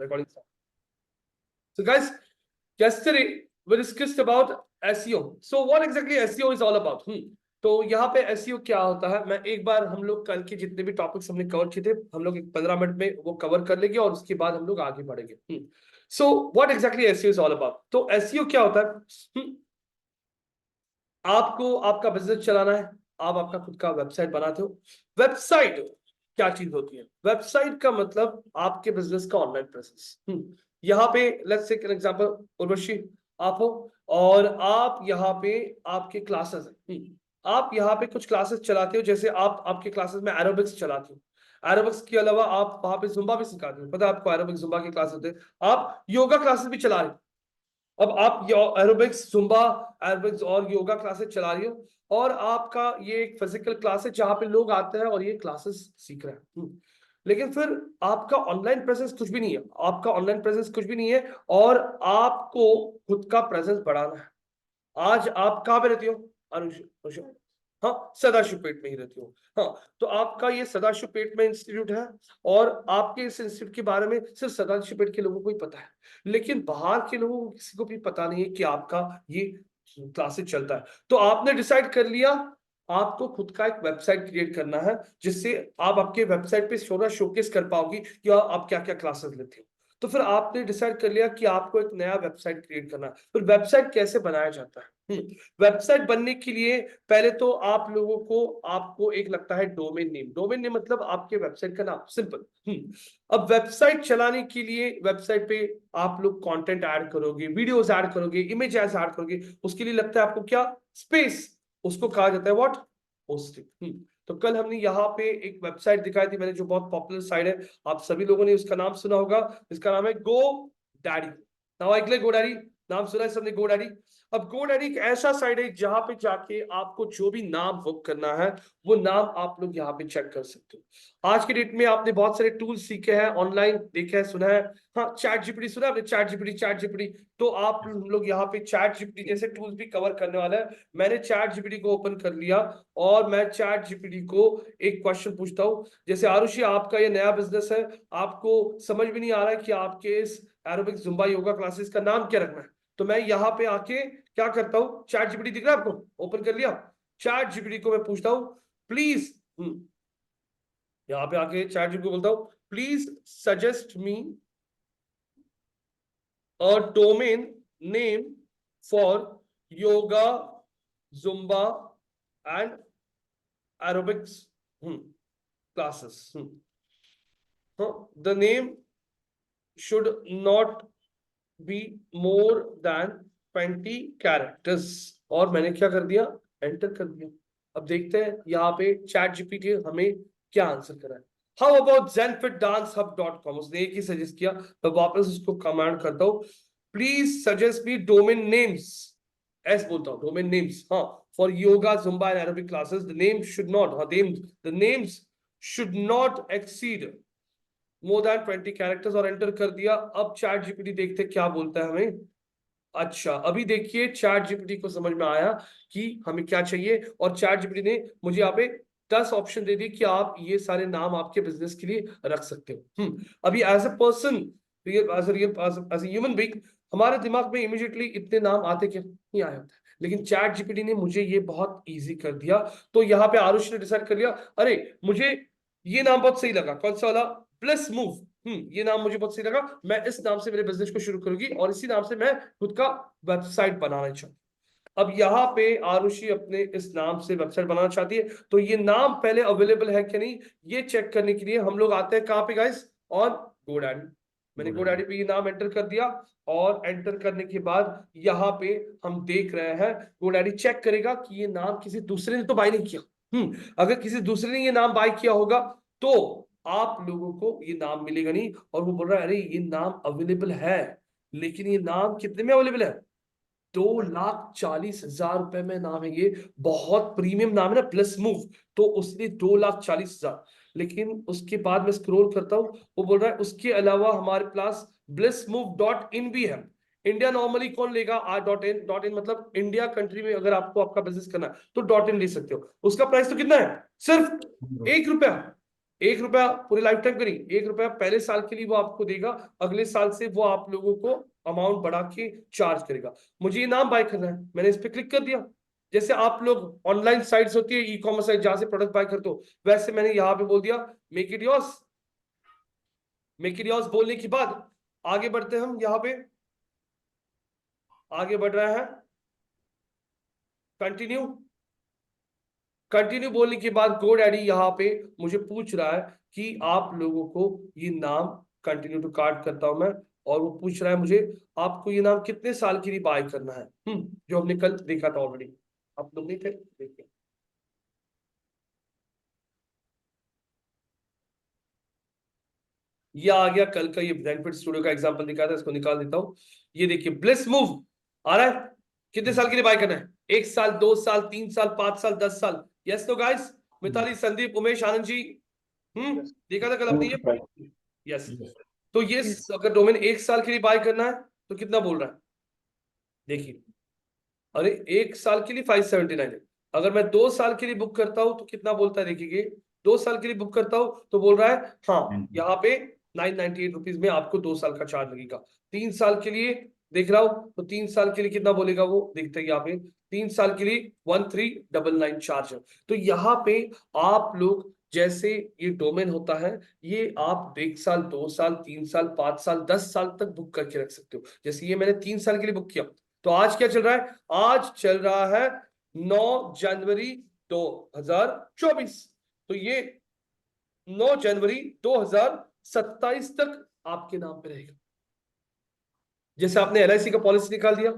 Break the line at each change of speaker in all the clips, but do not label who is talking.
recording start. So guys, yesterday we discussed about SEO. So what exactly SEO is all about? तो यहाँ पे SEO क्या होता है, मैं एक बार हम लोग कल के जितने भी टॉपिक्स हमने कवर किए थे, हम लोग 15 मिनट में वो कवर कर लेंगे और उसके बाद हम लोग आगे बढ़ेंगे. So what exactly SEO is all about? तो SEO क्या होता है? आपको आपका बिजनेस चलाना है, आप आपका खुद का वेबसाइट बनाते हो. वेबसाइट क्या चीज होती है? वेबसाइट का मतलब आपके बिजनेस का ऑनलाइन प्रेजेंस. यहाँ पे let's take an example, Urvashi आप हो और आप यहाँ पे आपके क्लासेस हैं. आप यहाँ पे कुछ क्लासेस चलाते हो, जैसे आप आपके क्लासेस में एरोबिक्स चलाते हो. एरोबिक्स के अलावा आप वहां पे जुम्बा भी सिखाते हो, पता है आपको एरोबिक्स जुम्बा के क्लास होते हैं. आप योगा क्लासेस भी चला रहे हो. अब आप एरोबिक्स जुम्बा एरोबिक्स और योगा क्लासेस चला रही हो और आपका ये एक फिजिकल क्लास है जहां पे लोग आते हैं और ये क्लासेस सीख रहे हैं. लेकिन फिर आपका ऑनलाइन प्रेजेंस कुछ भी नहीं है, आपका ऑनलाइन प्रेजेंस कुछ भी नहीं है और आपको खुद का प्रेजेंस बढ़ाना है. आज आप कहाँ पे रहती हो अनुष? हाँ, सदाशिवपेट में ही रहती हो. हाँ, तो आपका ये सदाशिवपेट में इंस्टीट्यूट है और आपके इस इंस्टीट्यूट के बारे में सिर्फ सदाशिवपेट के लोगों को ही पता है, लेकिन बाहर के लोगों को किसी को भी पता नहीं है कि आपका ये क्लासेस चलता है. तो आपने डिसाइड कर लिया आपको खुद का एक वेबसाइट क्रिएट करना है, जिससे आप आपके वेबसाइट पे शोकेस कर पाओगी कि आप क्या क्या क्लासेस लेते हो. तो फिर आपने डिसाइड कर लिया कि आपको एक नया वेबसाइट क्रिएट करना है. फिर वेबसाइट कैसे बनाया जाता है? वेबसाइट बनने के लिए पहले तो आप लोगों को आपको एक लगता है डोमेन नेम. डोमेन नेम मतलब आपके वेबसाइट का नाम, सिंपल. अब वेबसाइट चलाने के लिए वेबसाइट पे आप लोग कंटेंट ऐड करोगे, वीडियोस ऐड करोगे, इमेजेस ऐड करोगे. उसके लिए लगता है आपको क्या? स्पेस. उसको कहा जाता है व्हाट? होस्टिंग. तो कल हमने यहाँ पे एक वेबसाइट दिखाई थी मैंने, जो बहुत पॉपुलर साइट है, आप सभी लोगों ने उसका नाम सुना होगा. इसका नाम है GoDaddy. नाम ऐकलंय GoDaddy? नाम सुना है सबने GoDaddy? अब GoDaddy एक ऐसा साइट है जहां पे जाके आपको जो भी नाम बुक करना है वो नाम आप लोग यहाँ पे चेक कर सकते हो. आज के डेट में आपने बहुत सारे टूल्स सीखे हैं, ऑनलाइन देखे हैं, सुना है. हाँ, चैट जीपीटी सुना आपने? Chat GPT. तो आप हम लोग यहाँ पे चैट जीपीटी जैसे टूल्स भी कवर करने वाला है. मैंने चैट जीपीटी को ओपन कर लिया और मैं चैट जीपीटी को एक क्वेश्चन पूछता हूँ. जैसे आरुषि, आपका ये नया बिजनेस है, आपको समझ भी नहीं आ रहा है कि आपके इस एरोबिक्स जुम्बा योगा क्लासेस का नाम क्या रखना है. तो मैं यहाँ पे आके क्या करता हूँ, चैट जीपीटी दिख रहा है आपको? ओपन कर लिया. चैट जीपीटी को मैं पूछता हूँ प्लीज, यहाँ पे आके चैट जीपीटी को बोलता हूँ please suggest me a domain name for yoga Zumba and aerobics classes. The name should not be more than 20 characters. और मैंने क्या कर दिया? एंटर कर दिया. अब देखते हैं यहाँ पे चैट जीपीटी हमें क्या आंसर कर रहा है. How about zenfitdancehub.com? उसने एक ही सजेस्ट किया. मैं वापस उसको कमांड करता हूँ, please suggest me domain names. ऐसे बोलता हूँ, डोमेन नेम्स. हाँ, for yoga Zumba and aerobic classes the name should not, the names should not exceed more than 20 characters और एंटर कर दिया. अब चैट जीपीटी देखते क्या बोलता है हमें. अच्छा, अभी देखिए चैट जीपीटी को समझ में आया कि हमें क्या चाहिए और चैट जीपीटी ने मुझे यहाँ पे 10 ऑप्शन दे दिए कि आप ये सारे नाम आपके बिजनेस के लिए रख सकते हो. अभी as a person, as a human being, हमारे दिमाग में इमीडिएटली इतने नाम आते क्या? नहीं आए होते, लेकिन चैट जीपीटी ने मुझे ये बहुत इजी कर दिया. तो यहाँ पे आरुष ने डिसाइड कर लिया, अरे मुझे ये नाम बहुत सही लगा. कौन सा वाला? Plus move. ये नाम मुझे बहुत सही लगा, मैं इस नाम से मेरे बिजनेस को शुरू करूंगी और इसी नाम से मैं खुद का वेबसाइट बनाना चाहती. अब यहाँ पे आरुषि अपने इस नाम से वेबसाइट बनाना चाहती है, तो ये नाम पहले अवेलेबल है कि नहीं ये चेक करने के लिए हम लोग आते हैं कहाँ पे गाइस? On GoDaddy. मैंने GoDaddy पे ये नाम एंटर कर दिया और एंटर करने के बाद यहाँ पे हम देख रहे हैं GoDaddy चेक करेगा कि ये नाम किसी दूसरे ने तो बाय नहीं किया. अगर किसी दूसरे ने ये नाम बाय किया होगा तो आप लोगों को ये नाम मिलेगा नहीं. और वो बोल रहा है अरे ये नाम अवेलेबल है, लेकिन ये नाम कितने में अवेलेबल है? 2,40,000 रुपए में नाम है. ये बहुत प्रीमियम नाम है ना, प्लस मूव, तो उसने 2,40,000. लेकिन उसके बाद मैं स्क्रॉल करता हूं, वो बोल रहा है उसके अलावा हमारे पास blissmove.in भी है. इंडिया नॉर्मली कौन लेगा? .in मतलब इंडिया कंट्री में अगर आपको आपका बिजनेस करना है तो .in ले सकते हो. उसका प्राइस तो कितना है? सिर्फ ₹1. ₹1 पूरे लाइफ टाइम करी, ₹1 पहले साल के लिए वो आपको देगा, अगले साल से वो आप लोगों को अमाउंट बढ़ा के चार्ज करेगा। मुझे ये नाम बाय करना है, मैंने इस पे क्लिक कर दिया। जैसे आप लोग ऑनलाइन साइट्स होती है, ई कॉमर्स साइट जहां से प्रोडक्ट बाय करते हो, वैसे मैंने यहाँ पे बोल दिया make it yours. Make it yours बोलने के बाद आगे बढ़ते हैं हम, यहाँ पे आगे बढ़ रहा है कंटिन्यू। कंटिन्यू बोलने के बाद GoDaddy यहाँ पे मुझे पूछ रहा है कि आप लोगों को ये नाम, कंटिन्यू टू कार्ट करता हूं मैं, और वो पूछ रहा है मुझे आपको ये नाम कितने साल के लिए बाय करना है, जो हमने कल देखा था ऑलरेडी। आप लोग नहीं थे, देखिए ये आ गया कल का, ये ब्लैंकफिट स्टूडियो का एग्जांपल दिखा था, इसको निकाल देता हूं। ये देखिए ब्लिस मूव आ रहा है, कितने साल के लिए बाय करना है? 1 साल, 2 साल, 3 साल, 5 साल, 10 साल। यस तो गाइस, मिताली, संदीप, उमेश, आनंद जी, देखा था कल आपने ये? यस। तो ये अगर डोमेन 1 साल के लिए बाय करना है तो कितना बोल रहा है? देखिए, अरे 1 साल के लिए 579 है। अगर मैं 2 साल के लिए बुक करता हूं तो कितना बोलता है, देखिए 2 साल के लिए बुक करता हूं तो बोल रहा है हाँ, यहाँ पे 998 रुपीज में आपको 2 साल का चार्ज लगेगा। 3 साल के लिए देख रहा हूं तो 3 साल के लिए कितना बोलेगा वो, देखते हैं यहाँ पे 3 साल के लिए 1399 चार्ज है। तो यहाँ पे आप लोग जैसे ये डोमेन होता है, ये आप 1 साल, 2 साल, 3 साल, 5 साल, 10 साल तक बुक करके रख सकते हो। जैसे ये मैंने 3 साल के लिए बुक किया, तो आज क्या चल रहा है? आज चल रहा है 9 जनवरी 2024। तो ये 9 जनवरी 2027 तक आपके नाम पे रहेगा। जैसे आपने LIC का पॉलिसी निकाल दिया,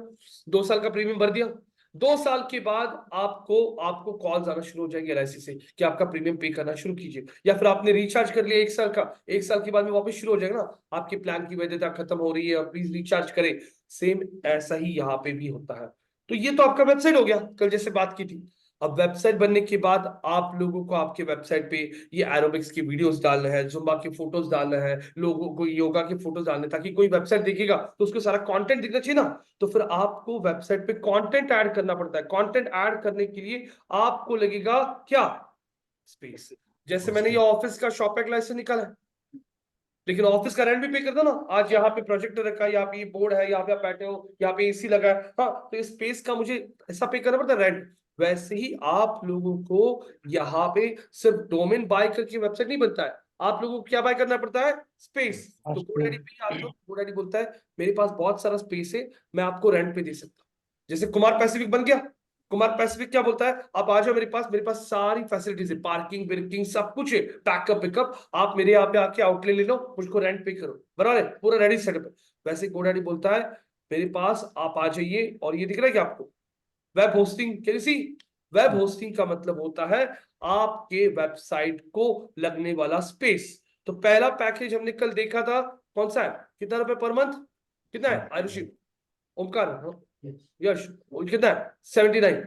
2 साल का प्रीमियम भर दिया, 2 साल के बाद आपको कॉल्स आना शुरू हो जाएंगे LIC से कि आपका प्रीमियम पे करना शुरू कीजिए। या फिर आपने रिचार्ज कर लिया 1 साल का, 1 साल के बाद में वापस शुरू हो जाएगा ना, आपके प्लान की वैधता खत्म हो रही है और प्लीज रिचार्ज करें। सेम ऐसा ही यहाँ पे भी होता है। तो ये तो आपका वेबसाइट हो गया, कल जैसे बात की थी। अब वेबसाइट बनने के बाद आप लोगों को आपके वेबसाइट पे ये एरोबिक्स की वीडियोस डालना है, जुम्बा की फोटोज डालना है, लोगों को योगा की फोटोज डालना है, ताकि कोई वेबसाइट देखेगा तो उसको सारा कंटेंट दिखना चाहिए ना। तो फिर आपको वेबसाइट पे कंटेंट ऐड करना पड़ता है। कंटेंट ऐड करने के लिए आपको लगेगा क्या? स्पेस। जैसे मैंने ये ऑफिस का शॉप लाइसेंस निकाला है, लेकिन ऑफिस का रेंट भी पे कर दो ना। आज यहाँ पे प्रोजेक्टर रखा है, यहाँ पे बोर्ड है, यहाँ पे आप बैठे हो, यहाँ पे AC लगा है, हाँ, तो इस स्पेस का मुझे ऐसा पे करना पड़ता है रेंट। वैसे ही आप लोगों को यहाँ पे सिर्फ डोमेन बाय करके वेबसाइट नहीं बनता है, आप लोगों को क्या बाय करना पड़ता है? स्पेस। तो GoDaddy पे आते हो, GoDaddy बोलता है मेरे पास बहुत सारा स्पेस है, मैं आपको रेंट पे दे सकता हूँ। जैसे कुमार पैसिफिक बन गया। कुमार पैसिफिक क्या बोलता है, आप आ जाओ मेरे पास सारी फैसिलिटीज है, पार्किंग विर्किंग सब कुछ है, बैकअप पिकअप, आप मेरे यहाँ पे आके आउटलेट ले लो, मुझको रेंट पे करो, बराबर है, पूरा रेडी सेटअप है। वैसे GoDaddy बोलता है मेरे पास आप आ जाइए, और ये दिख रहा है क्या आपको? Web hosting. कैसी? वेब होस्टिंग का मतलब होता है आपके वेबसाइट को लगने वाला स्पेस। तो पहला पैकेज हमने कल देखा था, कौन सा है? कितना रुपए पर मंथ? कितना है आयुषी, ओमकार, यश, कितना है? 79।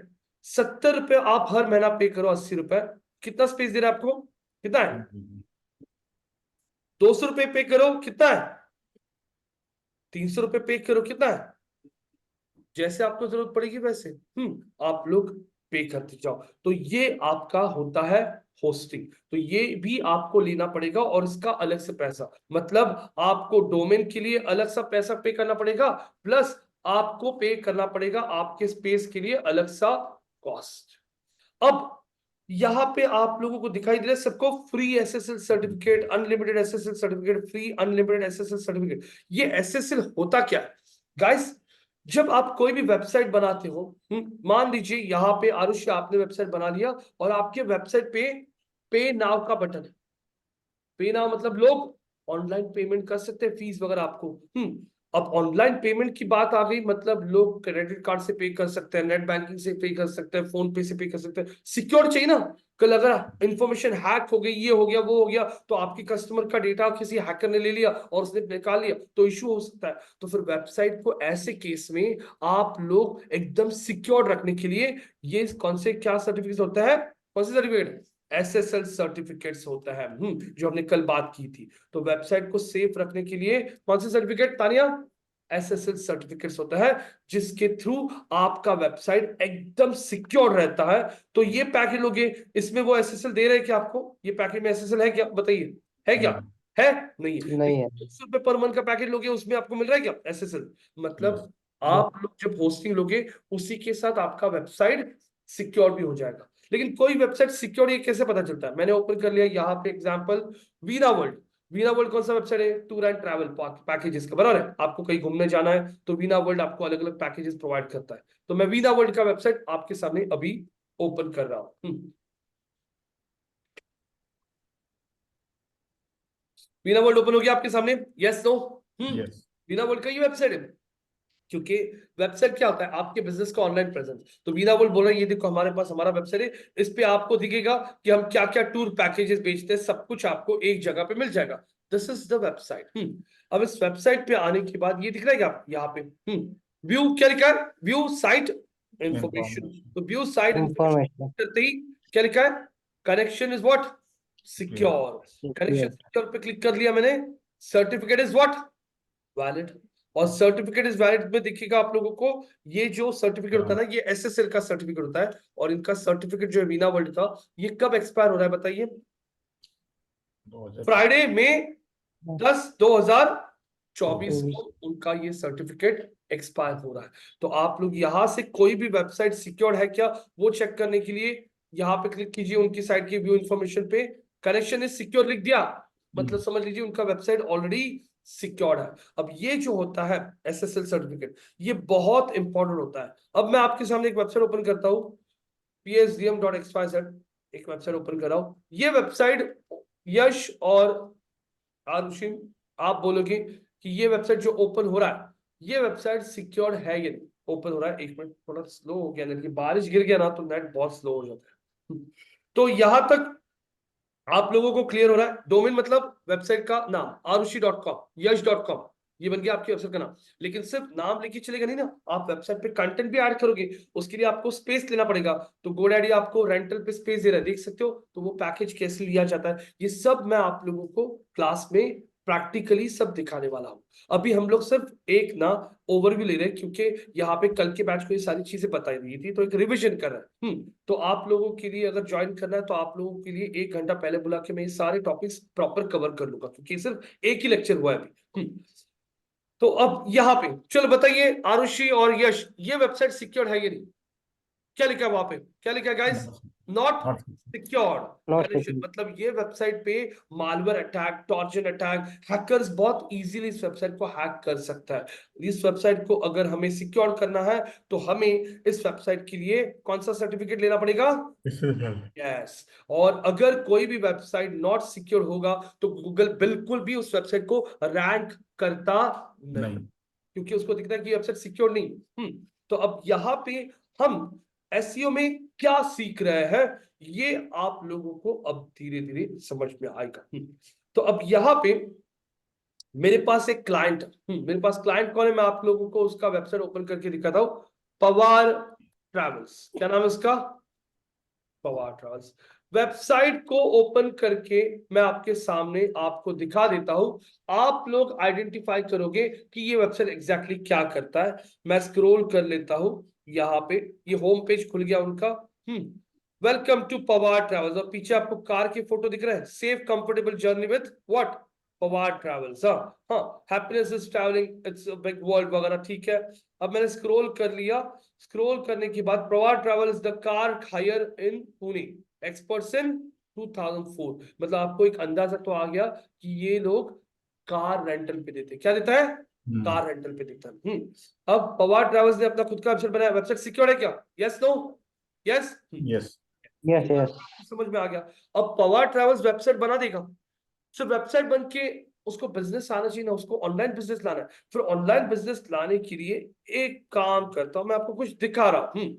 70 रुपए आप हर महीना पे करो, 80 रुपए। कितना स्पेस दे रहा है आपको? कितना है? 200 रुपए पे करो, कितना है? 300 रुपए पे करो, कितना है? जैसे आपको जरूरत पड़ेगी वैसे आप लोग पे करते जाओ। तो ये आपका होता है होस्टिंग। तो ये भी आपको लेना पड़ेगा, और इसका अलग से पैसा, मतलब आपको डोमेन के लिए अलग सा पैसा पे करना पड़ेगा, प्लस आपको पे करना पड़ेगा आपके स्पेस के लिए अलग सा कॉस्ट। अब यहाँ पे आप लोगों को दिखाई दे रहा है सबको free SSL certificate, unlimited SSL certificate, free unlimited SSL certificate. ये SSL होता क्या है गाइस? जब आप कोई भी वेबसाइट बनाते हो, मान लीजिए यहाँ पे आरुष आपने वेबसाइट बना लिया, और आपके वेबसाइट पे नाउ का बटन है। पे नाउ मतलब लोग ऑनलाइन पेमेंट कर सकते हैं फीस वगैरह आपको। अब ऑनलाइन पेमेंट की बात आ गई, मतलब लोग क्रेडिट कार्ड से पे कर सकते हैं, नेट बैंकिंग से पे कर सकते हैं, फोन पे से पे कर सकते हैं। सिक्योर चाहिए ना, कल अगर इंफॉर्मेशन हैक हो गई, ये हो गया, वो हो गया, तो आपकी कस्टमर का डेटा किसी हैकर ने ले लिया और उसने निकाल लिया, तो इश्यू हो सकता है। तो फिर वेबसाइट को ऐसे केस में आप लोग एकदम सिक्योर रखने के लिए ये कौन से क्या सर्टिफिकेट होता है? कौन से सर्टिफिकेट? SSL सर्टिफिकेट्स होता है, जो हमने कल बात की थी। तो वेबसाइट को सेफ रखने के लिए कौन से सर्टिफिकेट तानिया? SSL सर्टिफिकेट्स होता है, जिसके थ्रू आपका वेबसाइट एकदम सिक्योर रहता है। तो ये पैकेज लोगे, इसमें वो SSL दे रहे हैं क्या आपको? ये पैकेज में SSL है क्या? बताइए, है क्या? है नहीं है?
नहीं है।
₹200 पर मंथ का पैकेज लोगे, उसमें आपको मिल रहा है क्या SSL? मतलब आप लोग जब होस्टिंग लोगे, उसी के साथ आपका वेबसाइट सिक्योर भी हो जाएगा। लेकिन कोई वेबसाइट सिक्योर ये कैसे पता चलता है? मैंने ओपन कर लिया यहाँ पे example Veena world. Veena world कौन सा वेबसाइट है? टूर एंड ट्रैवल पैकेजेस का, बराबर है? आपको कहीं घूमने जाना है तो वीना वर्ल्ड आपको अलग अलग पैकेजेस प्रोवाइड करता है। तो मैं वीना वर्ल्ड का वेबसाइट आपके सामने अभी ओपन कर रहा हूं। वीना वर्ल्ड ओपन हो गया आपके सामने? Yes no? वीना वर्ल्ड का ये वेबसाइट है। क्योंकि वेबसाइट क्या होता है? आपके बिजनेस का ऑनलाइन प्रेजेंस। तो वीना वर्ल्ड बोल रहा है, ये देखो हमारे पास हमारा वेबसाइट है, इस पे आपको दिखेगा कि हम क्या क्या टूर पैकेजेस बेचते हैं, सब कुछ आपको एक जगह पे मिल जाएगा। This is the website. अब इस वेबसाइट पे आने के बाद ये दिख रहा है क्या यहाँ पे? व्यू क्या लिखा है? View site information. तो व्यू साइट इंफॉर्मेशन
इंफॉर्मेशन
करते ही क्या लिखा है? Connection is what? Secure. Connection secure पे क्लिक कर लिया मैंने। Certificate is what? वैलिड। और सर्टिफिकेट इज वैलिड में दिखेगा आप लोगों को, ये जो सर्टिफिकेट होता है ना, ये SSL का सर्टिफिकेट होता है। और इनका सर्टिफिकेट जो है वीना वर्ल्ड का, ये कब एक्सपायर हो रहा है बताइए? फ्राइडे में 10/2024 को उनका ये सर्टिफिकेट एक्सपायर हो रहा है। तो आप लोग यहां से कोई भी वेबसाइट सिक्योर है क्या, वो चेक करने के लिए यहाँ पे क्लिक कीजिए उनकी साइट की व्यू इंफॉर्मेशन पे। कनेक्शन इज सिक्योर लिख दिया, मतलब समझ लीजिए उनका वेबसाइट ऑलरेडी सिक्योर्ड है। अब ये जो होता है SSL सर्टिफिकेट, ये बहुत इंपॉर्टेंट होता है। अब मैं आपके सामने एक वेबसाइट ओपन करता हूँ, psdm.xyz। एक वेबसाइट ओपन कर रहा हूं। ये वेबसाइट यश और आरुषि, आप बोलोगे कि ये वेबसाइट जो ओपन हो रहा है, ये वेबसाइट सिक्योर है या नहीं? ओपन हो रहा है, एक मिनट, थोड़ा स्लो हो गया, यानी कि बारिश गिर गया ना तो नेट बहुत स्लो हो जाता है। तो यहां तक आप लोगों को क्लियर हो रहा है? डोमेन मतलब वेबसाइट का नाम arushi.com, yash.com, ये बन गया आपकी वेबसाइट का नाम। लेकिन सिर्फ नाम लेके चलेगा नहीं ना, आप वेबसाइट पे कंटेंट भी ऐड करोगे, उसके लिए आपको स्पेस लेना पड़ेगा। तो GoDaddy आपको रेंटल पे स्पेस दे रहा है, देख सकते हो। तो वो पैकेज कैसे लिया जाता है, ये सब मैं आप लोगों को क्लास में प्रैक्टिकली सब दिखाने वाला हूं। अभी हम लोग सिर्फ एक ना ओवरव्यू ले रहे हैं, क्योंकि यहाँ पे कल के बैच को ये सारी चीजें बताई दी थी, तो एक रिविजन कर रहे हैं। तो आप लोगों के लिए अगर ज्वाइन करना है, तो आप लोगों के लिए 1 घंटा पहले बुला के मैं ये सारे टॉपिक्स प्रॉपर कवर कर लूंगा, क्योंकि सिर्फ एक ही लेक्चर हुआ है अभी। तो अब यहाँ पे चलो बताइए आरुषि और यश, ये वेबसाइट सिक्योर है या नहीं? क्या लिखा है वहां पे? क्या लिखा है guys? Not secured.
Not
connection मतलब ये वेबसाइट पे malware attack, torsion attack, hackers बहुत इजीली इस वेबसाइट को हैक कर सकता है। इस वेबसाइट को अगर हमें सिक्योर करना है, तो हमें इस वेबसाइट के लिए कौन सा सर्टिफिकेट लेना पड़ेगा? यस। और अगर कोई भी वेबसाइट नॉट सिक्योर होगा, तो गूगल बिल्कुल भी उस वेबसाइट को रैंक करता नहीं, क्योंकि उसको दिखता है कि वेबसाइट सिक्योर नहीं। तो अब यहाँ पे हम SEO में क्या सीख रहे हैं, ये आप लोगों को अब धीरे धीरे समझ में आएगा। तो अब यहाँ पे मेरे पास एक क्लाइंट, मेरे पास क्लाइंट कौन है, मैं आप लोगों को उसका वेबसाइट ओपन करके दिखाता हूं। पवार ट्रैवल्स, क्या नाम है उसका? पवार ट्रैवल्स। वेबसाइट को ओपन करके मैं आपके सामने आपको दिखा देता हूं, आप लोग आइडेंटिफाई करोगे कि ये वेबसाइट एग्जैक्टली क्या करता है। मैं स्क्रॉल कर लेता हूं, यहाँ पे ये होम पेज खुल गया उनका। वेलकम टू पवार ट्रैवल्स, और पीछे आपको कार की फोटो दिख रहा है, safe comfortable journey with what? Pawar travels. हाँ, happiness is travelling, it's a big world वगैरह, ठीक है। अब मैंने स्क्रॉल कर लिया। स्क्रॉल करने के बाद Pawar travel is the car hire in Pune, experts in 2004। मतलब आपको एक अंदाजा तो आ गया कि ये लोग कार रेंटल पे देते, क्या देता है? कार रेंटल पे देता है। अब पवार ट्रैवल्स ने अपना खुद का वेबसाइट बनाया, वेबसाइट सिक्योर है क्या? Yes no? Yes?
Yes yes.
समझ में आ गया। अब पवार ट्रैवल्स वेबसाइट बना देगा, सो वेबसाइट बन के उसको बिजनेस आना चाहिए ना, उसको ऑनलाइन बिजनेस लाना है। फिर ऑनलाइन बिजनेस लाने के लिए एक काम करता हूं, मैं आपको कुछ दिखा रहा हूं।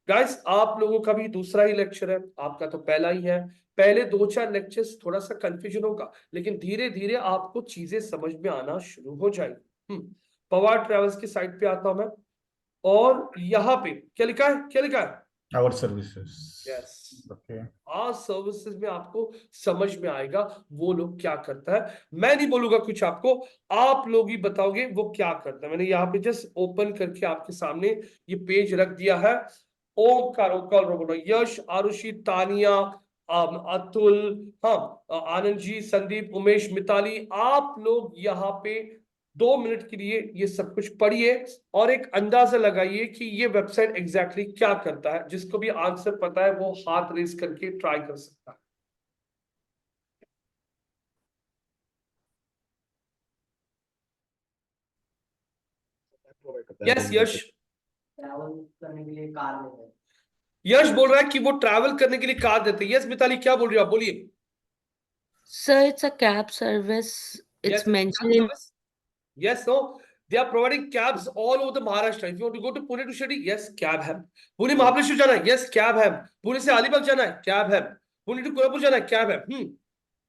गाइस, आप लोगों का भी दूसरा ही लेक्चर है, आपका तो पहला ही है। पहले 2-4 लेक्चर्स थोड़ा सा कंफ्यूजन होगा, लेकिन धीरे धीरे आपको चीजें समझ में आना शुरू हो जाएगी। पवार ट्रैवल्स की साइट पे आता हूं मैं, और यहाँ पे क्या लिखा है? क्या लिखा है?
Our services.
Yes.
Okay.
आज सर्विसेज में आपको समझ में आएगा वो लोग क्या करता है। मैं नहीं बोलूंगा कुछ आपको, आप लोग ही बताओगे वो क्या करता है। मैंने यहाँ पे जस्ट ओपन करके आपके सामने ये पेज रख दिया है। ओमकार, यश, आरुषि, तानिया, अतुल, हाँ, आनंद जी, संदीप, उमेश, मिताली, आप लोग यहाँ पे 2 मिनट के लिए ये सब कुछ पढ़िए और एक अंदाजा लगाइए कि ये वेबसाइट एग्जैक्टली क्या करता है। जिसको भी आंसर पता है वो हाथ रेस करके ट्राई कर सकता है। यस यश,
ट्रैवल करने के लिए कार लेते हैं।
यश बोल रहा है कि वो ट्रैवल करने के लिए कार देते हैं। यस मिताली क्या बोल रही हो आप, बोलिए।
Sir, it's a cab service. It's mentioned in
Yes, no, they are providing cabs all over the Maharashtra. If you want to go to Pune to study, yes, cab है। पुणे महाबलेश्वर जाना है, yes, cab है। पुणे से अलीबाग जाना है, cab है। Pune to Kolhapur जाना है, cab है।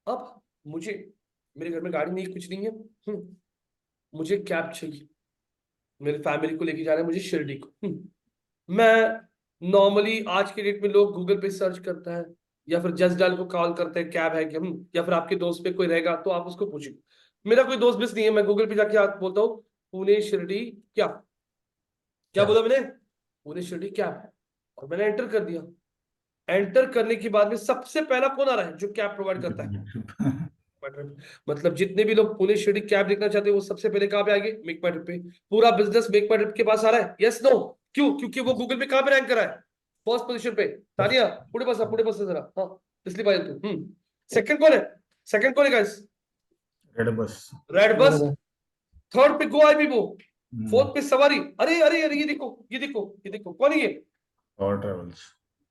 अब मुझे, मेरे घर में गाड़ी नहीं, कुछ नहीं है, मुझे कैब चाहिए, मेरी फैमिली को लेके जाना है मुझे शिरडी को। मैं नॉर्मली आज के डेट में लोग गूगल पे सर्च करता है या फिर जस्ट डायल को कॉल करते हैं कैब है कि या फिर आपके दोस्त पे कोई रहेगा तो आप उसको पूछिए। मेरा कोई दोस्त बिस नहीं है, मैं गूगल पे जाके आप बोलता हूँ पुणे शिरडी क्या क्या बोला मैंने, पुणे शिरडी कैब है, और मैंने एंटर कर दिया। एंटर करने के बाद में सबसे पहला कौन आ रहा है जो कैब प्रोवाइड करता है? मतलब जितने भी लोग पुणे शिरडी कैब देखना चाहते हैं वो सबसे पहले कहां पे आएंगे? मेक माई ट्रिप पे। पूरा बिजनेस मेक माई ट्रिप के पास आ रहा है, यस नो? क्यों? क्योंकि वो गूगल पे कहां पे रैंक करा है? फर्स्ट पोजीशन पे। तानिया पुढे बस जरा, हाँ इसलिए भाई तू। सेकंड कौन है? सेकंड कौन है guys?
Red bus.
Red bus. Third पे गो आई बी वो।
Hmm.
फोर्थ पे सवारी। अरे अरे अरे ये देखो ये देखो ये देखो, कौन है ये?
Power travels.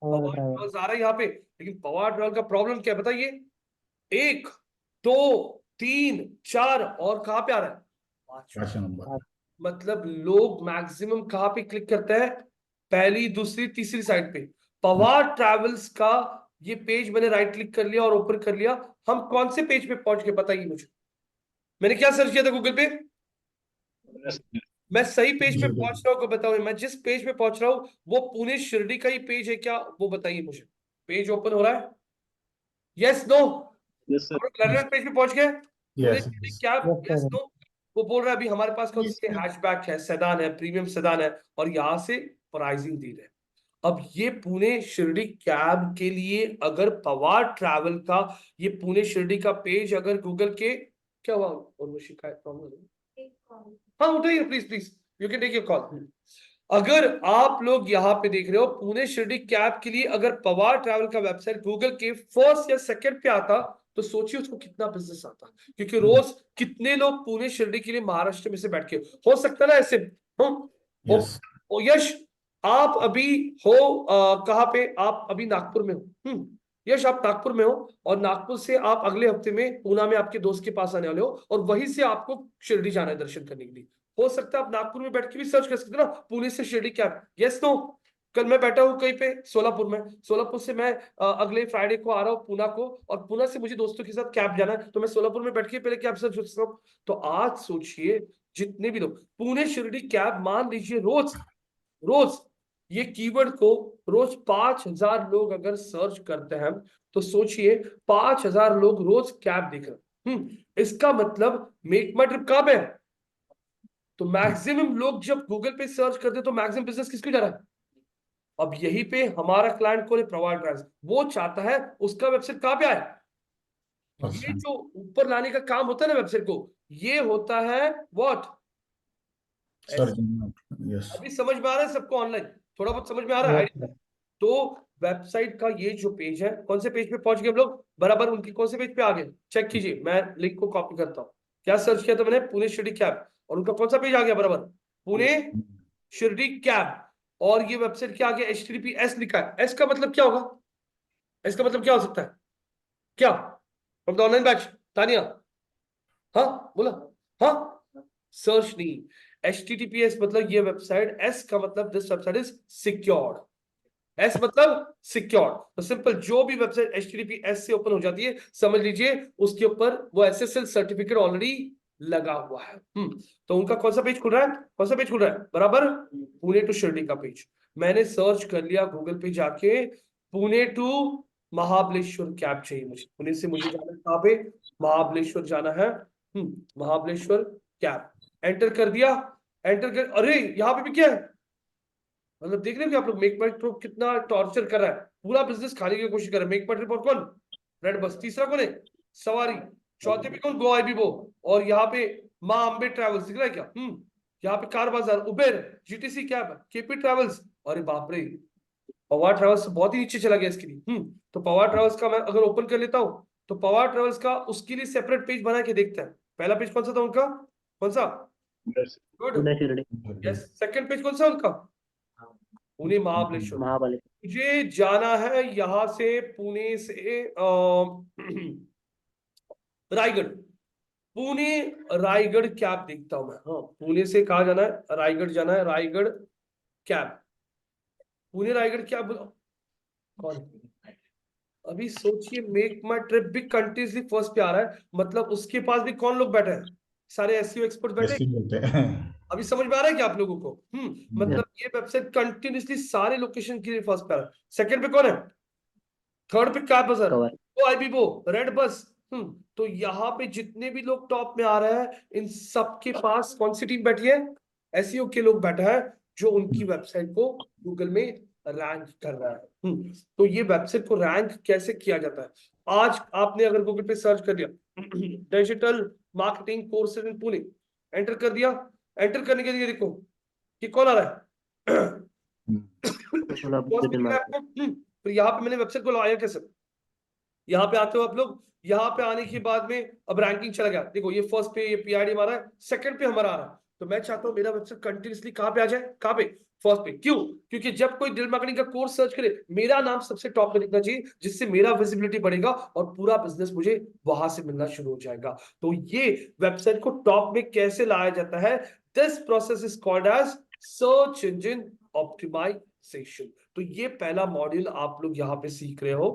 पवार ट्रैवल्स आ रहा है यहाँ पे। लेकिन पवार ट्रैवल का प्रॉब्लम क्या है बताइए? 1 2 3 4 और कहां पे आ रहा है? 5।
5 number.
मतलब लोग मैक्सिमम कहां पे क्लिक करते हैं? पहली, दूसरी, तीसरी साइड पे। पवार ट्रैवल्स का ये पेज मैंने राइट क्लिक कर लिया और ओपन कर लिया। हम कौन से पेज पे पहुंच गए बताइए मुझे? मैंने क्या सर्च किया था गूगल पे? मैं सही पेज पे पहुंच रहा हूँ बताओ। मैं जिस पेज पे पहुंच रहा हूँ वो पुणे शिरडी का ही पेज है क्या, वो बताइए मुझे। पेज ओपन हो रहा है, yes no?
Yes sir.
Page पे पहुंच गए? पुणे
Yes.
शिरडी
Yes.
क्या,
Yes,
यस
sir.
नो? वो बोल रहा है अभी हमारे पास कौन
Yes,
से
sir.
हैचबैक है, सेडान है, प्रीमियम सेडान है, और यहाँ से प्राइसिंग दी है। अब ये पुणे शिरडी कैब के लिए अगर पवार ट्रैवल का ये पुणे शिरडी का पेज अगर गूगल के, क्या हुआ? और वो शिकायत प्रॉब्लम, हाँ उठाइए please please, you can take your call. अगर आप लोग यहाँ पे देख रहे हो पुणे शिरडी कैब के लिए अगर पवार ट्रैवल का वेबसाइट गूगल के फर्स्ट या सेकंड पे आता तो सोचिए उसको कितना बिजनेस आता। क्योंकि रोज कितने लोग पुणे शिरडी के लिए महाराष्ट्र में से बैठ के, हो सकता ना ऐसे।
Yes.
ओ यश, आप अभी हो कहाँ पे? आप अभी नागपुर में हो। यश आप नागपुर में हो और नागपुर से आप अगले हफ्ते में पूना में आपके दोस्त के पास आने वाले हो और वहीं से आपको शिरडी जाना है दर्शन करने के लिए। हो सकता है आप नागपुर में बैठ के भी सर्च कर सकते हो ना पुणे से शिरडी कैब, यस नो? कल मैं बैठा हूँ कहीं पे सोलापुर में, सोलापुर से मैं अगले फ्राइडे को आ रहा हूँ पूना को, और पूना से मुझे दोस्तों के साथ कैब जाना है तो मैं सोलापुर में बैठ के पहले कैब सर्च कर सकता हूँ। तो आज सोचिए जितने भी लोग पुणे शिरडी कैब, मान लीजिए रोज रोज ये कीवर्ड को रोज 5000 लोग अगर सर्च करते हैं तो सोचिए 5000 लोग रोज कैब देख रहे हैं। इसका मतलब मेक माई ट्रिप कहां पे है? तो मैक्सिमम लोग जब गूगल पे सर्च करते हैं तो मैक्सिमम बिजनेस किसको जा रहा है? अब यही पे हमारा क्लाइंट कौन है? Provide trans. वो चाहता है उसका वेबसाइट कहां पे आए? ये जो ऊपर लाने का काम होता है ना वेबसाइट को, ये होता है व्हाट?
Searching. Yes.
अभी समझ में आ रहा है सबको? ऑनलाइन थोड़ा बहुत समझ में आ रहा है?
Yes,
तो वेबसाइट का ये जो पेज है, कौन से पेज पे पहुंच गए हम लोग? बराबर उनके कौन से पेज पे आ गए? चेक कीजिए, मैं लिंक को कॉपी करता हूँ। क्या सर्च किया था मैंने? पुणे शिरडी कैब, और उनका कौन सा पेज आ गया? बराबर पुणे शिरडी कैब, और ये वेबसाइट क्या आ गया? HTTPS लिखा है। एस का मतलब क्या होगा? एस का मतलब क्या हो सकता है? क्या from the online batch? Tania हाँ बोला, हाँ सर्च नहीं। HTTPS मतलब ये वेबसाइट, एस का मतलब this website is secured. S मतलब सिक्योर। तो सिंपल जो भी वेबसाइट HTTPS से ओपन हो जाती है समझ लीजिए उसके ऊपर वो SSL सर्टिफिकेट ऑलरेडी लगा हुआ है। तो उनका कौन सा पेज खुल रहा है? कौन सा पेज खुल रहा है? बराबर पुणे टू शिरडी का पेज। मैंने सर्च कर लिया गूगल पे जाके, पुणे टू महाबलेश्वर कैब चाहिए मुझे, पुणे से मुझे जाना है कहाँ पे, महाबलेश्वर जाना है। महाबलेश्वर कैब एंटर कर दिया। एंटर कर, अरे यहाँ पे भी क्या है, मतलब देख रहे हो कि आप लोग, मेक माई ट्रिप कितना टॉर्चर कर रहा है, पूरा बिजनेस खाने की कोशिश कर रहा है। मेक माई ट्रिप और कौन, रेड बस। तीसरा कौन है, सवारी। चौथे पे कौन, गो आई बी बो। और यहाँ पे माँ अम्बे ट्रेवल्स दिख रहा है क्या, यहाँ पे कार बाजार, Uber, GTC cab, KP travels. अरे बाप रे, पवार ट्रेवल्स बहुत ही नीचे चला गया इसके लिए। तो पवार ट्रेवल्स का मैं अगर ओपन कर लेता हूँ, तो पवार ट्रेवल्स का उसके लिए सेपरेट पेज बना के देखते हैं। पहला पेज कौन सा था उनका, कौन सा,
Yes.
Good,
Pune Shirdi
yes. Second page कौन सा उनका, पुणे महाबलेश्वर।
महाबलेश्वर
मुझे जाना है यहाँ से, पुणे से रायगढ़। पुणे रायगढ़ कैब देखता हूं मैं। हाँ, पुणे से कहा जाना है, रायगढ़ जाना है, रायगढ़ कैब। पुणे रायगढ़ कैब कौन, अभी सोचिए, मेक माई ट्रिप भी कंटिन्यूसली फर्स्ट पे आ रहा है, मतलब उसके पास भी कौन लोग बैठे हैं, सारे एसईओ एक्सपर्ट बैठे।
ऐसे ही बोलते हैं।
अभी समझ में आ रहा है क्या आप लोगों को, मतलब ये वेबसाइट कंटिन्यूसली सारे लोकेशन के लिए फर्स्ट पे आ रहा है। सेकंड पे कौन है, थर्ड पे कैब बाजार,
कवर
तो आईबीबो, रेड बस। तो यहाँ पे जितने भी लोग टॉप में आ रहे हैं, इन सबके पास कौन सी टीम बैठी है, एसईओ के लोग बैठे हैं, जो उनकी वेबसाइट को गूगल में रैंक कर रहा है। तो ये वेबसाइट को रैंक कैसे किया जाता है, आज आपने अगर गूगल पे सर्च कर दिया digital marketing courses in Pune, enter कर दिया। एंटर करने के लिए देखो कि कौन आ रहा है
स्कूल ऑफ
कौन सा
डिजिटल
दिख रहा है
मार्केटिंग
आपको? तो यहाँ पे मैंने वेबसाइट को लगाया कैसे, यहाँ पे आते हो आप लोग, यहाँ पे आने के बाद में अब रैंकिंग चला गया, देखो ये फर्स्ट पे ये पीआईडी हमारा है, सेकंड पे हमारा आ रहा है। तो मैं चाहता हूँ मेरा वेबसाइट कंटिन्यूसली कहाँ पे आ जाए, कहाँ पे, फर्स्ट पे। क्यों, क्योंकि जब कोई डिजिटल मार्केटिंग का कोर्स सर्च करे, मेरा नाम सबसे टॉप पे दिखना चाहिए, जिससे मेरा विजिबिलिटी बढ़ेगा और पूरा बिजनेस मुझे वहां से मिलना शुरू हो जाएगा। तो ये वेबसाइट को टॉप में कैसे लाया जाता है, this process is called as search engine optimisation. तो ये पहला मॉड्यूल आप लोग यहाँ पे सीख रहे हो।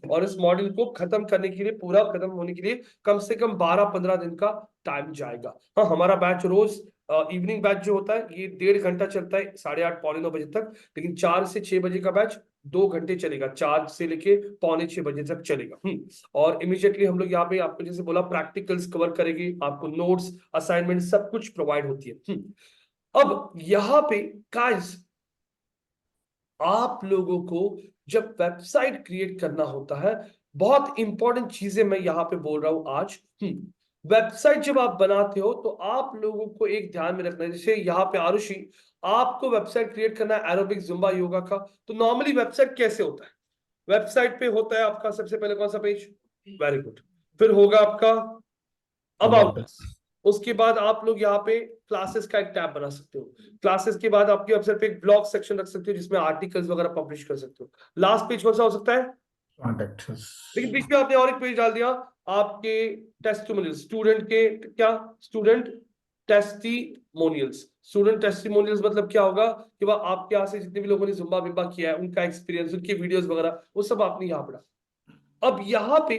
और इस मॉड्यूल को खत्म करने के लिए, पूरा खत्म होने के लिए कम से कम 12-15 दिन का टाइम जाएगा। हाँ, हमारा बैच रोज इवनिंग बैच जो होता है ये 1.5 घंटा चलता है, 8:30 पौने 9 बजे तक। लेकिन 4 से 6 बजे का बैच 2 घंटे चलेगा, 4 से लेके पौने 6 बजे तक चलेगा। और इमीडिएटली हम लोग यहाँ पे आपको जैसे बोला प्रैक्टिकल्स कवर करेंगे, आपको नोट्स, असाइनमेंट सब कुछ प्रोवाइड होती है। अब यहाँ पे गाइस, आप लोगों को जब वेबसाइट क्रिएट करना होता है, बहुत इंपॉर्टेंट चीजें मैं यहाँ पे बोल रहा हूं आज। वेबसाइट जब आप बनाते हो तो आप लोगों को एक ध्यान में रखना है, जैसे यहाँ पे आरुषि, आपको वेबसाइट क्रिएट करना है एरोबिक जुम्बा योगा का, तो नॉर्मली वेबसाइट कैसे होता है, वेबसाइट पे होता है आपका सबसे पहले कौन सा पेज, वेरी गुड, फिर होगा आपका अबाउट, उसके बाद आप लोग यहाँ पे क्लासेस का एक टैब बना सकते हो, क्लासेस के बाद आपकी वेबसाइट पे एक ब्लॉग सेक्शन रख सकते हो जिसमें आर्टिकल्स वगैरह पब्लिश कर सकते हो। लास्ट पेज कौन सा हो सकता है,
Contact us.
लेकिन बीच में आपने और एक पेज डाल दिया, आपके टेस्टिमोनियल्स, स्टूडेंट के क्या, स्टूडेंट टेस्टिमोनियल्स। स्टूडेंट टेस्टिमोनियल्स मतलब क्या होगा कि वह आपके यहाँ से जितने भी लोगों ने जुम्बा बिम्बा किया है, उनका एक्सपीरियंस, उनकी वीडियोस वगैरह, वो सब आपने यहाँ पढ़ा। अब यहाँ पे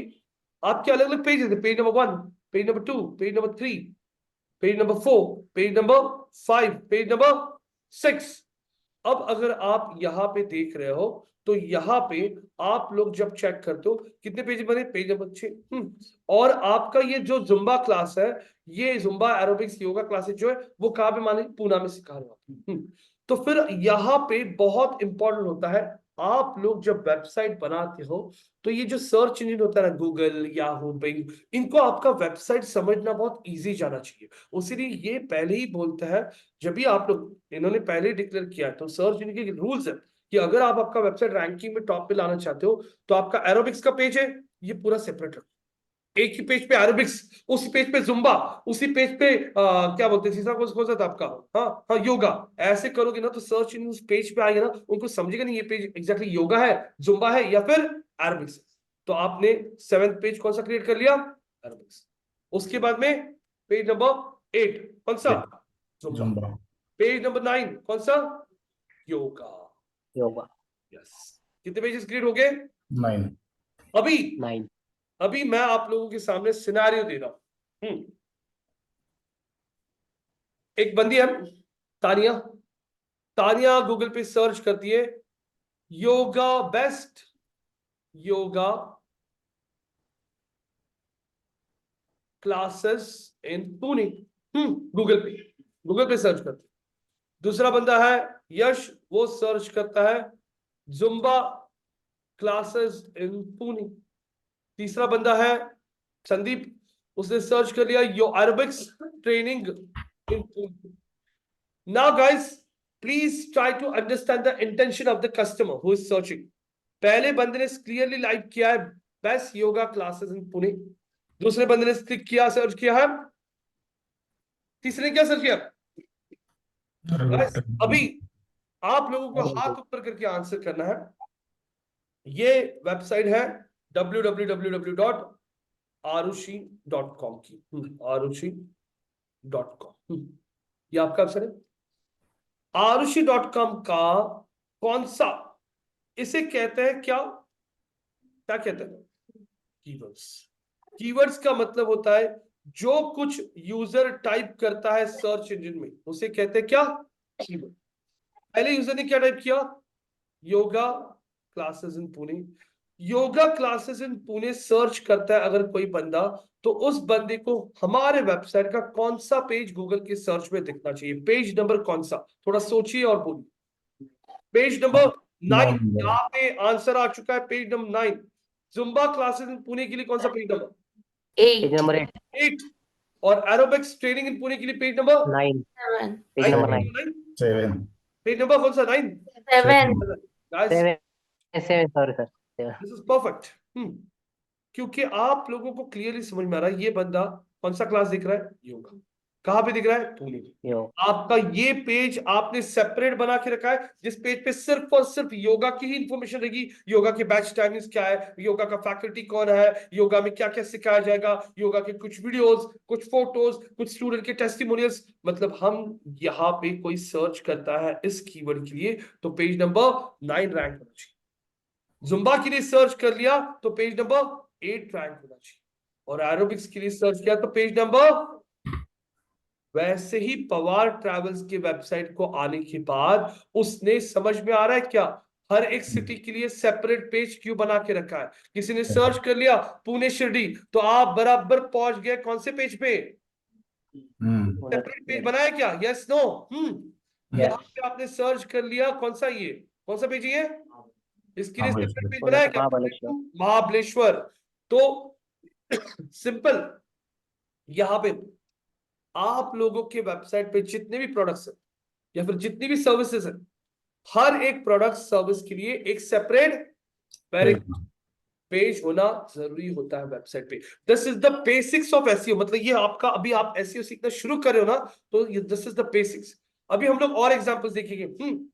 आपके अलग अलग पेज है, page number 1, page number 2, page number 3, page number 4, page number 5, page number 6। अब अगर आप यहाँ पे देख रहे हो तो यहाँ पे आप लोग जब चेक करते हो कितने पेज बने, पेज नंबर 6। और आपका ये जो जुम्बा क्लास है, ये जुम्बा एरोबिक्स योगा क्लासेस जो है वो कहाँ पे, माने पूना में सिखा रहे हो। तो फिर यहाँ पे बहुत इंपॉर्टेंट होता है, आप लोग जब वेबसाइट बनाते हो तो ये जो सर्च इंजन होता है ना, गूगल, याहू, बिंग, इनको आपका वेबसाइट समझना बहुत इजी जाना चाहिए। उसीलिए ये पहले ही बोलता है, जब भी आप लोग, इन्होंने पहले डिक्लेयर किया है, तो सर्च इंजन के रूल्स है कि अगर आप आपका वेबसाइट रैंकिंग में टॉप पे लाना चाहते हो तो आपका एरोबिक्स का पेज है ये पूरा सेपरेट रखो, एक ही पेज पे एरोबिक्स, उसी पेज पे जुम्बा, उसी पेज पे क्या बोलते हैं, तीसरा कौन सा था आपका, हाँ हाँ योगा। ऐसे करोगे ना तो सर्च इन उस पेज पे आएंगे ना, उनको समझेगा नहीं ये पेज एग्जैक्टली योगा है, जुम्बा है या फिर एरोबिक्स। तो आपने 7th पेज कौन सा क्रिएट कर लिया, एरोबिक्स। उसके बाद में पेज नंबर 8 कौन सा, जुम्बा।
Zumba.
पेज नंबर 9 कौन सा, योगा।
योगा
यस, कितने पेजेस क्रिएट हो गए,
9.
अभी
9
अभी मैं आप लोगों के सामने सिनेरियो दे रहा हूं। एक बंदी है तानिया, तानिया गूगल पे सर्च करती है yoga best, yoga classes in Pune, Google पे सर्च करती है। दूसरा बंदा है यश, वो सर्च करता है जुम्बा क्लासेस इन पुणे। तीसरा बंदा है संदीप, उसने सर्च कर लिया yo aerobics training in Pune. Now guys please try to understand the intention of the customer who is searching. पहले बंदे ने क्लियरली लाइक किया है best yoga classes in Pune, दूसरे बंदे ने क्लिक किया, सर्च किया है, तीसरे ने क्या सर्च किया? Guys, अभी आप लोगों को हाथ ऊपर करके आंसर करना है। ये वेबसाइट है www.arushi.com की, arushi.com, ये आपका आंसर है। arushi.com का कौन सा, इसे कहते हैं क्या कहते हैं? कीवर्ड्स। कीवर्ड्स का मतलब होता है जो कुछ यूजर टाइप करता है सर्च इंजन में, उसे कहते हैं क्या? कीवर्ड। पहले यूजर ने क्या टाइप किया? Yoga classes in Pune. Yoga classes in Pune search करता है अगर कोई बंदा, तो उस बंदे को हमारे वेबसाइट का कौन सा पेज गूगल के सर्च में दिखना चाहिए? पेज नंबर कौन सा? थोड़ा सोचिए और बोलिए। पेज नंबर 9, यहाँ पे आंसर आ चुका है, page number 9। Zumba classes in Pune के लिए कौन सा पेज नंबर?
Page number
8। और एरोबिक्स ट्रेनिंग इन पुणे के लिए page number
9,
7.
Page number 9,
7.
Page number कौन सा? 9।
7.
Guys,
7 sorry sir.
This is perfect. क्योंकि आप लोगों को क्लियरली समझ में आ रहा है ये बंदा कौन सा क्लास दिख रहा है? योगा। कहां पे दिख रहा है? पुणे।
यो
आपका ये पेज आपने सेपरेट बना के रखा है, जिस पेज पे सिर्फ और सिर्फ योगा की ही इंफॉर्मेशन रहेगी। योगा के बैच टाइमिंग्स क्या है, योगा का फैकल्टी कौन है, योगा में क्या क्या सिखाया जाएगा, योगा के कुछ वीडियोस, कुछ फोटोज, कुछ स्टूडेंट के टेस्टिमोनियल्स। मतलब हम यहाँ पे कोई सर्च करता है इस कीवर्ड के लिए तो पेज नंबर 9 रैंक होना चाहिए। जुम्बा के लिए सर्च कर लिया तो पेज नंबर 8 रैंक होना चाहिए। और एरोबिक्स के लिए सर्च किया तो पेज नंबर। वैसे ही पवार ट्रैवल्स की वेबसाइट को आने के बाद उसने, समझ में आ रहा है क्या, हर एक सिटी के लिए सेपरेट पेज क्यों बना के रखा है? किसी ने सर्च कर लिया पुणे शिरडी तो आप बराबर पहुंच गए कौन से पेज पे? सेपरेट पेज बनाया क्या? Yes no? यहाँ पे आपने सर्च कर लिया कौन सा, ये कौन सा पेज है? इसके लिए सेपरेट पेज बनाया क्या? महाबलेश्वर। तो सिंपल, यहाँ पे आप लोगों के वेबसाइट पे जितने भी प्रोडक्ट्स हैं या फिर जितनी भी सर्विसेज हैं, हर एक प्रोडक्ट सर्विस के लिए एक सेपरेट पेज होना जरूरी होता है वेबसाइट पे। This is the basics of SEO. मतलब ये आपका, अभी आप एसईओ सीखना शुरू कर रहे हो ना, तो दिस इज द बेसिक्स। अभी हम लोग और एग्जांपल्स देखेंगे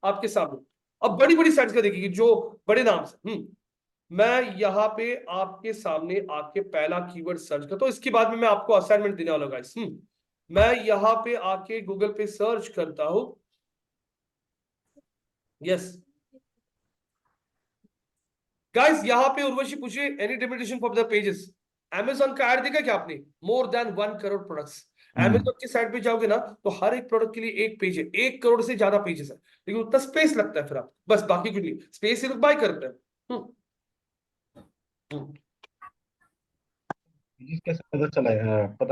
आपके सामने। अब बड़ी बड़ी साइट्स का देखेंगे जो बड़े नाम से। मैं यहाँ पे आपके सामने आके पहला कीवर्ड सर्च करता हूँ, इसके बाद में मैं आपको असाइनमेंट देने वाला गाइस। मैं यहाँ पे आके गूगल पे सर्च करता हूं, यस गाइस। यहाँ पे उर्वशी पूछे any limitation for the pages. Amazon का ऐड देखा क्या आपने? More than 1 crore products. Amazon की साइट पे जाओगे ना तो हर एक प्रोडक्ट के लिए एक पेज है, 1 करोड़ से ज्यादा पेजेस है, लेकिन उतना स्पेस लगता है फिर आप, बस बाकी कुछ नहीं, स्पेस ही लोग बाय करते हैं।
कैसे पता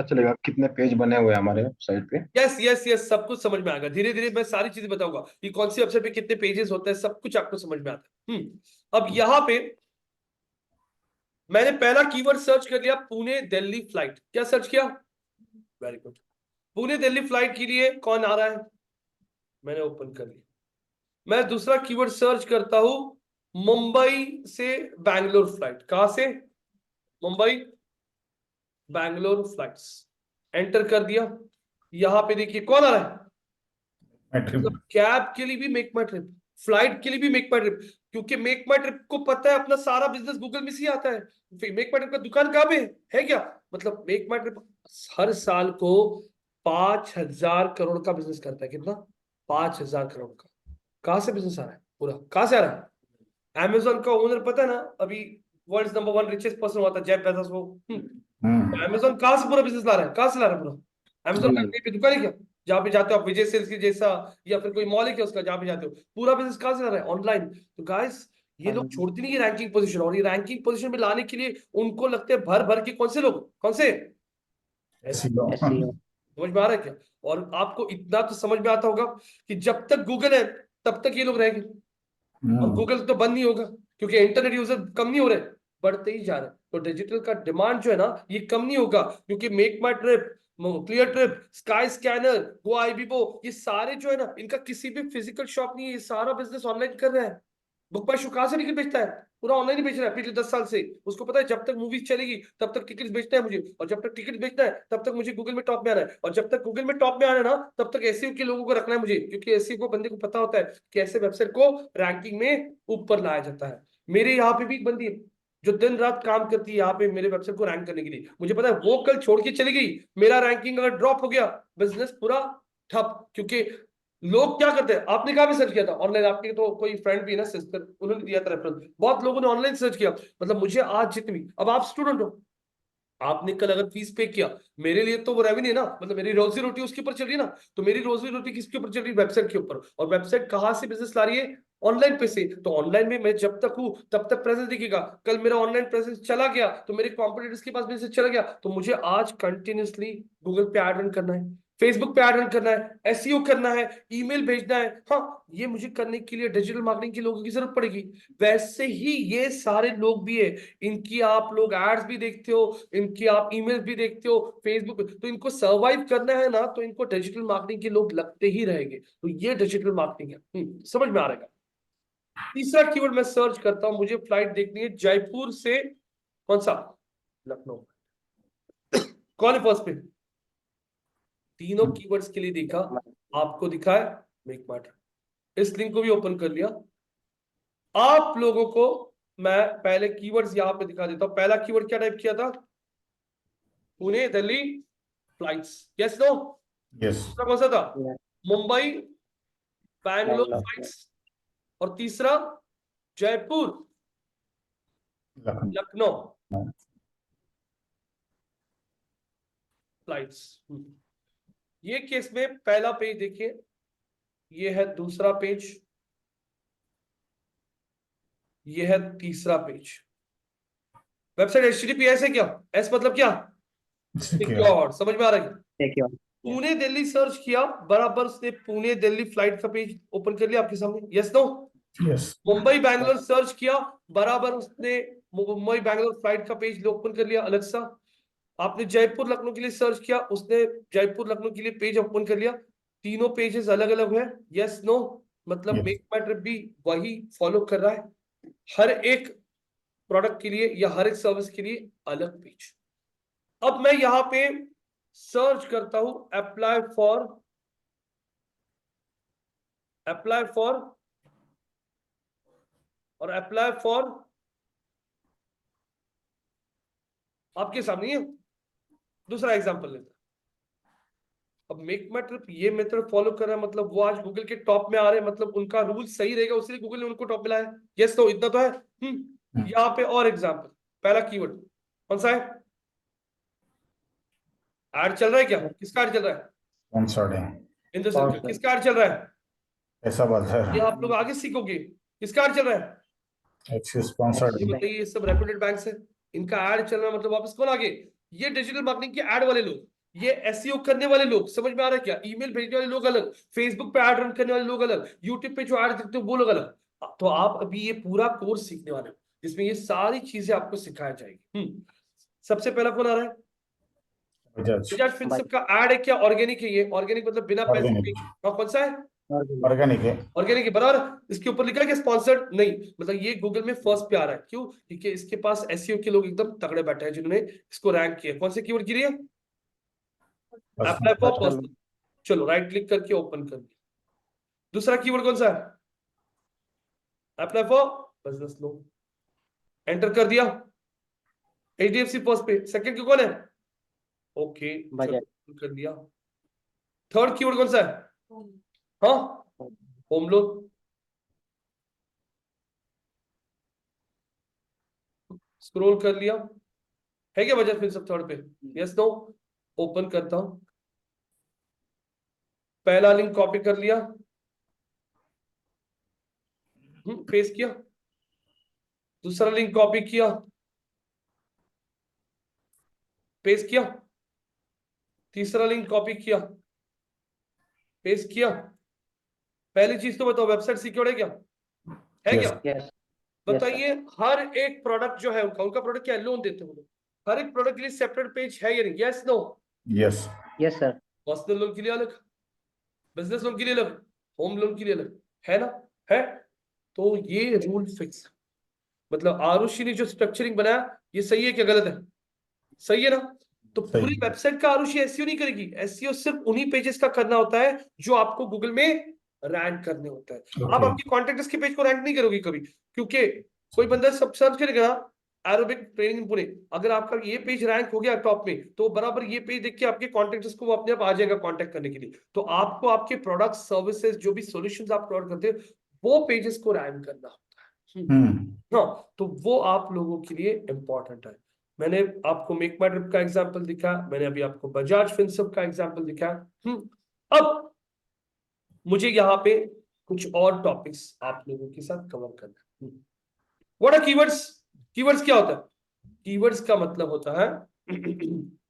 चलेगा कितने पेज बने हुए हैं हमारे साइट पे?
यस यस यस, सब कुछ समझ में आएगा। धीरे धीरे मैं सारी चीजें बताऊंगा कि कौन सी वेबसाइट पे कितने पेजेस होते हैं, सब कुछ आपको समझ में आता है। अब यहाँ पे मैंने पहला कीवर्ड सर्च कर लिया, पुणे दिल्ली फ्लाइट। क्या सर्च किया? Very good. Pune Delhi flight के लिए कौन आ रहा है? मैंने ओपन कर लिया। मैं दूसरा कीवर्ड सर्च करता हूं, मुंबई से बैंगलोर फ्लाइट। कहां से? मुंबई बैंगलोर फ्लाइट्स। एंटर कर दिया। यहां पे देखिए कौन आ रहा है? मतलब कैब के लिए भी मेक माई ट्रिप, फ्लाइट के लिए भी मेक माई ट्रिप, क्योंकि मेक माई ट्रिप को पता है अपना सारा बिजनेस गूगल में से ही आता है। मेक माई ट्रिप का दुकान कहां पे है क्या? मतलब मेक माई ट्रिप हर साल को 5,000 करोड़ का बिजनेस करता है। कितना? 5,000 करोड़ का। कहां से बिजनेस आ रहा है? पूरा कहां से आ रहा है? अमेजोन का ओनर पता है ना, अभी वर्ल्ड नंबर 1 रिचेस्ट पर्सन हुआ था, जेफ बेजोस। वो अमेजोन कहां से पूरा बिजनेस ला रहा है? कहां से ला रहा है पूरा? अमेजोन का कहीं पे दुकान है क्या? जहाँ पे जाते हो आप, विजय सेल्स की जैसा, या फिर कोई मॉल है उसका, जहाँ पे जाते हो पूरा बिजनेस कहाँ से कर रहे हैं? ऑनलाइन। तो गाइस ये लोग छोड़ते नहीं रैंकिंग पोजीशन, और ये रैंकिंग पोजीशन में लाने के लिए उनको लगते हैं भर भर के कौन से लोग, कौन से,
SEO
समझ में आ रहा है क्या? और आपको इतना तो समझ में आता होगा कि जब तक गूगल है तब तक ये लोग रहेंगे, और गूगल तो बंद नहीं होगा, क्योंकि इंटरनेट यूजर कम नहीं हो रहे, बढ़ते ही जा रहे हैं। तो डिजिटल का डिमांड जो है ना ये कम नहीं होगा, क्योंकि MakeMyTrip, Cleartrip, Skyscanner, Goibibo, ये सारे जो है ना इनका किसी भी फिजिकल शॉप नहीं है, ये सारा बिजनेस ऑनलाइन कर रहे हैं। बुक माई शो कहां से टिकट बेचता है? पूरा ऑनलाइन ही बेच रहा है पिछले 10 साल से। उसको पता है जब तक मूवीज चलेगी तब तक टिकट बेचना है मुझे, और जब तक टिकट बेचना है तब तक मुझे गूगल में टॉप में आना है, और जब तक गूगल में टॉप में आना है ना तब तक एसईओ के लोगों को रखना है मुझे, क्योंकि एसईओ को बंदे को पता होता है कि ऐसे वेबसाइट को रैंकिंग में ऊपर लाया जाता है। मेरे यहाँ पे भी एक बंदी है जो दिन रात काम करती है यहाँ पे मेरे वेबसाइट को रैंक करने के लिए। मुझे पता है वो कल छोड़ के चली गई, मेरा रैंकिंग अगर ड्रॉप हो गया, बिजनेस पूरा ठप। क्योंकि लोग क्या करते हैं, आपने कहाँ भी सर्च किया था ऑनलाइन? आपके तो कोई फ्रेंड भी है ना, सिस्टर, उन्होंने दिया था रेफरेंस, बहुत लोगों ने ऑनलाइन सर्च किया। मतलब मुझे आज जितनी, अब आप स्टूडेंट हो, आपने कल अगर फीस पे किया, मेरे लिए तो वो रेवेन्यू है ना, मतलब मेरी रोजी रोटी उसके ऊपर चल रही है ना। तो मेरी रोजी रोटी किसके ऊपर चल रही है? वेबसाइट के ऊपर। और वेबसाइट कहाँ से बिजनेस ला रही है? ऑनलाइन पे से। तो ऑनलाइन में मैं जब तक हूं तब तक प्रेजेंस दिखेगा, कल मेरा ऑनलाइन प्रेजेंस चला गया तो मेरे कॉम्पिटिटर्स के पास बिजनेस चला गया, तो मुझे आज कंटिन्यूसली गूगल पे ऐड रन करना है, फेसबुक पे ऐड रन करना है, एसईओ करना है, ईमेल भेजना है। हाँ, ये मुझे करने के लिए डिजिटल मार्केटिंग के लोगों की जरूरत पड़ेगी। वैसे ही ये सारे लोग भी है, इनकी आप लोग एड्स भी देखते हो, इनकी आप ईमेल्स भी देखते हो फेसबुक पे, तो इनको सर्वाइव करना है ना, तो इनको डिजिटल मार्केटिंग के लोग लगते ही रहेंगे। तो ये डिजिटल मार्केटिंग है। समझ में आ रहा है? तीसरा कीवर्ड मैं सर्च करता हूं, मुझे फ्लाइट देखनी है जयपुर से, कौन सा, लखनऊ। कौन है फर्स्ट पे? तीनों कीवर्ड्स के लिए देखा, आपको दिखा है मेक मार्ट। इस लिंक को भी ओपन कर लिया। आप लोगों को मैं पहले कीवर्ड्स यहां पे दिखा देता हूं। पहला कीवर्ड क्या टाइप किया था? Pune Delhi flights, yes no?
Yes.
दूसरा कौन सा था? मुंबई बैंगलोर फ्लाइट्स, और तीसरा जयपुर लखनऊ फ्लाइट्स। ये केस में पहला पेज देखिए, ये है दूसरा पेज, ये है तीसरा पेज। वेबसाइट HTTPS है क्या? एस मतलब क्या? सिक्योर। समझ में आ रहा है? पुणे दिल्ली सर्च किया, बराबर उसने पुणे दिल्ली फ्लाइट का पेज ओपन कर लिया आपके सामने, yes no?
Yes.
Mumbai Bangalore search किया, बराबर उसने मुंबई बैंगलोर फ्लाइट का पेज ओपन कर लिया अलग सा। आपने जयपुर लखनऊ के लिए सर्च किया, उसने जयपुर लखनऊ के लिए पेज ओपन कर लिया। तीनों पेजेस अलग अलग है, यस नो? मतलब मेक माई ट्रिप भी वही फॉलो कर रहा है, हर एक प्रोडक्ट के लिए या हर एक सर्विस के लिए अलग पेज। अब मैं यहां पे सर्च करता हूं अप्लाई फॉर, अप्लाई फॉर, और अप्लाई फॉर आपके सामने है। दूसरा एग्जांपल लेते हैं। अब मेक माई ट्रिप ये मेथड फॉलो कर रहा है, मतलब वो आज गूगल के टॉप में आ रहे हैं, मतलब उनका रूल सही रहेगा, उसलिए गूगल ने उनको टॉप में लाया। यस तो इतना तो है। यहाँ पे और एग्जांपल, पहला कीवर्ड कौन सा है? ऐड चल रहा है क्या? किसका ऐड चल रहा है?
स्पॉन्सर्ड है।
हिंदुस्तान का। किसका ऐड चल रहा है?
ऐसा बात है।
ये आप लोग आगे सीखोगे। किसका ऐड चल रहा है?
एक्सिस स्पॉन्सर्ड
ये बताइए, ये सब रेप्यूटेड बैंक्स है, इनका ऐड चल रहा है, मतलब वापस कौन आगे? ये डिजिटल मार्केटिंग के ऐड वाले लोग, ये एसईओ करने वाले लोग। समझ में आ रहा है क्या? ईमेल भेजने वाले लोग अलग, फेसबुक पे ऐड रन करने वाले लोग अलग, यूट्यूब पे जो ऐड देखते हो वो लोग अलग। तो आप अभी ये पूरा कोर्स सीखने वाले हो जिसमें ये सारी चीजें आपको सिखाई जाएगी। सबसे पहला कौन आ रहा है?
बजाज।
बजाज फिनसर्व का ऐड है क्या? ऑर्गेनिक है ये, ऑर्गेनिक मतलब बिना पैसे
ऑर्गेनिक।
के। कौन सा है?
ऑर्गेनिक है।
ऑर्गेनिक है, बराबर। इसके ऊपर लिखा है कि स्पॉन्सर्ड नहीं, मतलब ये गूगल में फर्स्ट पे आ रहा है। क्यों? क्योंकि इसके पास एसईओ के लोग एकदम तगड़े बैठे हैं जिन्होंने इसको रैंक किया। कौन से कीवर्ड के लिए? Apply for personal. चलो राइट क्लिक करके ओपन कर दिया। दूसरा कीवर्ड कौन सा है? Apply for business loan, enter कर दिया। HDFC फर्स्ट पे, सेकंड की कौन है? ओके, चलो कर दिया। थर्ड कीवर्ड कौन सा है? हाँ, होम लोन। स्क्रॉल कर लिया, है क्या बजाज फिनसर्व थर्ड पे? Yes no? ओपन करता हूं, पहला लिंक कॉपी कर लिया, पेस्ट किया, दूसरा लिंक कॉपी किया, पेस्ट किया, तीसरा लिंक कॉपी किया, पेस्ट किया। पहली चीज तो बताओ, वेबसाइट सिक्योर है क्या? है
Yes.
क्या?
Yes.
बताइए, हर एक प्रोडक्ट जो है उनका प्रोडक्ट क्या है? लोन देते हो, हर एक प्रोडक्ट के लिए सेपरेट पेज है या नहीं? Yes no?
Yes.
Yes, sir.
Personal loan के लिए अलग, बिजनेस लोन के लिए अलग, होम लोन के लिए अलग, है ना? है। तो ये रूल फिक्स, मतलब आरुषि ने जो स्ट्रक्चरिंग बनाया ये सही है क्या गलत है? सही है ना? तो
सही
पूरी
है।
वेबसाइट का आरुषि एसईओ नहीं करेगी, एसईओ सिर्फ उन्हीं पेजेस का करना होता है जो आपको गूगल में रैंक करने होता है। आप
Okay.
आपके कॉन्टेक्टर्स के पेज को रैंक नहीं करोगे कभी, क्योंकि कोई बंदा सब सर्च करेगा एरोबिक ट्रेनिंग पुणे, अगर आपका ये पेज रैंक हो गया टॉप में तो बराबर ये पेज देख के आपके कॉन्टेक्टर्स को वो अपने आप आ जाएगा कांटेक्ट करने के लिए। तो आपको आपके प्रोडक्ट सर्विसेज जो भी सॉल्यूशंस आप प्रोवाइड करते हो वो पेजेस को रैंक करना होता है। हाँ, तो वो आप लोगों के लिए इंपॉर्टेंट है। मैंने आपको मेक माई ट्रिप का एग्जांपल दिखा, मैंने अभी आपको बजाज फिनसर्व का एग्जांपल दिखा। अब मुझे यहाँ पे कुछ और टॉपिक्स आप लोगों के साथ कवर करना है। What are keywords? कीवर्ड्स क्या होता है? कीवर्ड्स का मतलब होता है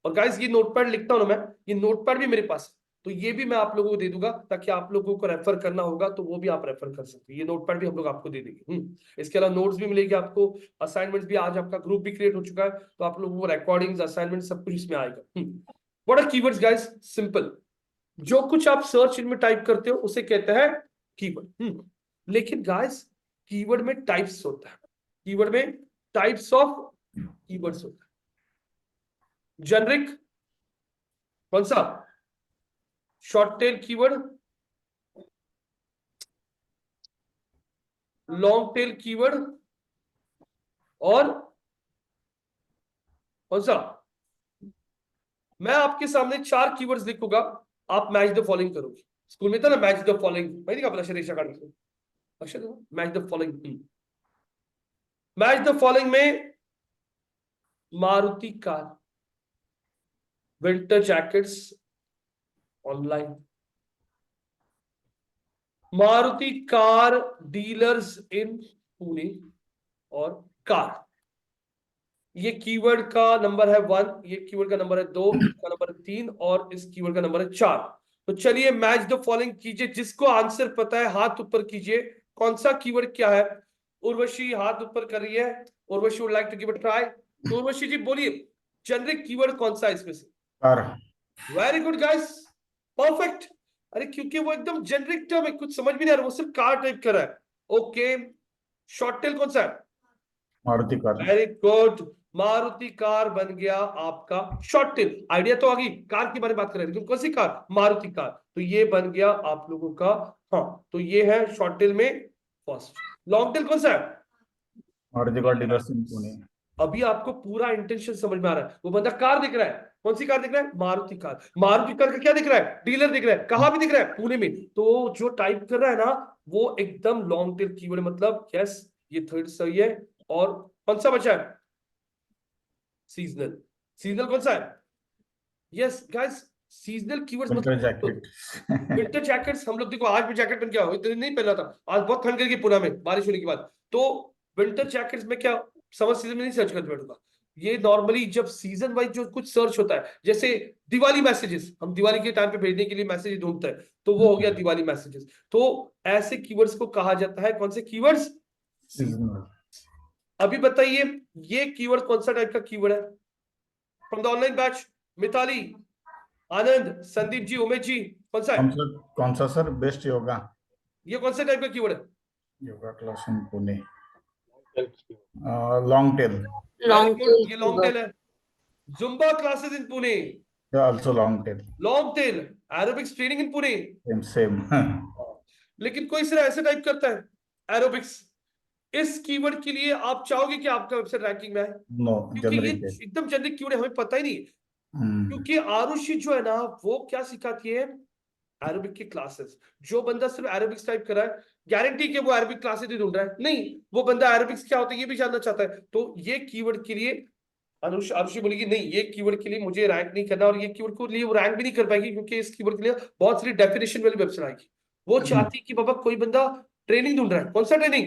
और गाइस ये नोटपैड लिखता हूं ना मैं, ये नोटपैड भी मेरे पास है, तो ये भी मैं आप लोगों को दे दूंगा ताकि आप लोगों को रेफर करना होगा तो वो भी आप रेफर कर सकते हैं। ये नोटपैड भी हम लोग आपको दे देंगे। इसके अलावा नोट्स भी मिलेगी आपको, असाइनमेंट्स भी, आज आपका ग्रुप भी क्रिएट हो चुका है तो आप लोगों को रिकॉर्डिंग्स, असाइनमेंट सब कुछ इसमें आएगा। What are keywords guys? Simple, जो कुछ आप सर्च इनमें टाइप करते हो उसे कहते हैं कीवर्ड। लेकिन गाइस कीवर्ड में टाइप्स होता है, कीवर्ड में टाइप्स ऑफ कीवर्ड्स होता है। जेनरिक कौन सा? Short tail keyword, long tail keyword, और कौन सा? मैं आपके सामने 4 कीवर्ड्स लिखूंगा, आप मैच द फॉलोइंग करोगे। स्कूल में था ना मैच द फॉलोइंग, मैं नहीं कहा रेशा card match the following. Match the following में Maruti car, winter jackets online, Maruti car dealers in Pune और कार। ये कीवर्ड का नंबर है 1, ये कीवर्ड का नंबर है 2, इसका नंबर है 3 और इस कीवर्ड का नंबर है 4। तो चलिए मैच द फॉलोइंग कीजिए, जिसको आंसर पता है हाथ ऊपर कीजिए। कौन सा कीवर्ड क्या है? उर्वशी हाथ ऊपर कर रही है, Urvashi would like to give a try. तो उर्वशी जी बोलिए, जेनरिक कीवर्ड कौन सा है इसमें से?
Car.
Very good guys, perfect. अरे क्योंकि वो एकदम जेनरिक टर्म है, कुछ समझ भी नहीं आ रहा, वो सिर्फ कार टाइप कर रहा है। ओके, शॉर्ट टेल कौन सा है?
Maruti car.
Very good, Maruti car बन गया आपका शॉर्ट टेल। आइडिया तो आ गई, कार के बारे में बात कर रहे हैं लेकिन कौन सी कार? मारुति कार। तो ये बन गया आप लोगों का, हाँ तो ये है शॉर्ट टेल में फर्स्ट। लॉन्ग टेल कौन सा है?
Maruti car dealers in Pune.
अभी आपको पूरा इंटेंशन समझ में आ रहा है। वो बंदा कार दिख रहा है, कौन सी कार दिख रहा है? मारुति कार। मारुति कार का क्या दिख रहा है? डीलर दिख रहा है। कहां भी दिख रहा है? पुणे में। तो जो टाइप कर रहा है ना वो एकदम लॉन्ग टेल कीवर्ड, मतलब यस ये थर्ड सही है। और कौन सा बचा है? सीजनल। सीजनल कौन सा है? Yes guys, seasonal keywords
winter
मतलब
जैकेट।
Winter jackets. हम लोग देखो आज भी जैकेट पहन के आओ, इतने नहीं पहना था, आज बहुत ठंड करके पुणे में बारिश होने के बाद। तो विंटर जैकेट्स में क्या समर सीजन में नहीं सर्च करते बैठूंगा, ये नॉर्मली जब सीजन वाइज जो कुछ सर्च होता है, जैसे दिवाली मैसेजेस, हम दिवाली के टाइम पे भेजने के लिए मैसेज ढूंढते हैं तो वो हो गया दिवाली मैसेजेस। तो ऐसे कीवर्ड्स को कहा जाता है कौन से कीवर्ड्स?
सीजनल।
अभी बताइए ये कीवर्ड कौन सा टाइप का कीवर्ड है? From the online batch, Mitali, Anand, Sandeep ji, Umesh ji, कौन सा है?
कौन सा सर? बेस्ट योगा।
ये कौन सा टाइप का कीवर्ड है?
Yoga class in Pune. Long tail.
Long tail
ये लॉन्ग टेल है। Zumba classes in Pune,
also long tail.
Long tell. Aerobics training in Pune,
same.
लेकिन कोई सिर्फ ऐसे टाइप करता है एरोबिक्स। इस कीवर्ड के लिए आप चाहोगे कि आपका वेबसाइट रैंकिंग में आए?
नो,
क्योंकि ये
जनरेट।
एकदम जनरिक कीवर्ड है, हमें पता ही नहीं। क्योंकि आरुषि जो है ना वो क्या सिखाती है? अरबिक की क्लासेस। जो बंदा सिर्फ अरबिक्स टाइप कर रहा है, गारंटी के वो अरबिक क्लासेस ही ढूंढ रहा है? नहीं, वो बंदा अरबिक्स क्या होता है ये भी जानना चाहता है। तो ये कीवर्ड के लिए आरुषि बोलेगी नहीं, ये कीवर्ड के लिए मुझे रैंक नहीं करना, और ये कीवर्ड के लिए वो रैंक भी नहीं कर पाएगी, क्योंकि इस कीवर्ड के लिए बहुत सारी डेफिनेशन वाली वेबसाइट आएगी। वो चाहती कि बाबा कोई बंदा ट्रेनिंग ढूंढ रहा है, कौन सा ट्रेनिंग,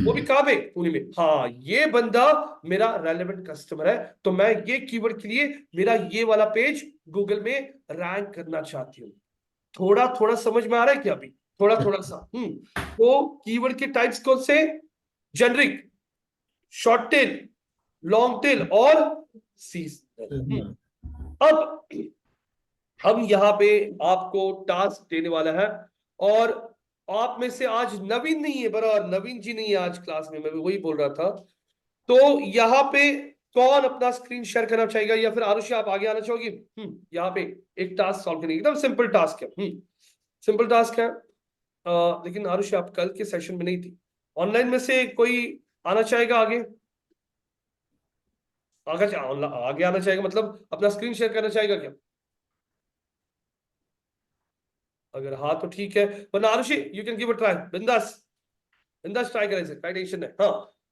वो भी कहाँ पे, पुणे में, हाँ ये बंदा मेरा रेलेवेंट कस्टमर है, तो मैं ये कीवर्ड के लिए मेरा ये वाला पेज गूगल में रैंक करना चाहती हूँ। थोड़ा थोड़ा समझ में आ रहा है क्या अभी, थोड़ा थोड़ा सा। तो कीवर्ड के टाइप्स कौन से, generic, short tail, long tell और सीजनल। अब हम यहाँ पे आपको टास्क देने वाला है, और आप में से आज नवीन नहीं है, बराबर नवीन जी नहीं है आज क्लास में, मैं भी वही बोल रहा था। तो यहाँ पे कौन अपना स्क्रीन शेयर करना चाहेगा, या फिर आरुषि आप आगे आना चाहोगी? यहाँ पे एक टास्क सॉल्व करने, एकदम सिंपल टास्क है, सिंपल टास्क है। लेकिन आरुषि आप कल के सेशन में नहीं थी, ऑनलाइन में से कोई आना चाहेगा आगे? आगे आना चाहेगा मतलब अपना स्क्रीन शेयर करना चाहेगा क्या? अगर हाँ तो ठीक है, वरना Aarushi you can give a try, बिंदास बिंदास ट्राई करें, कोई टेंशन है। हाँ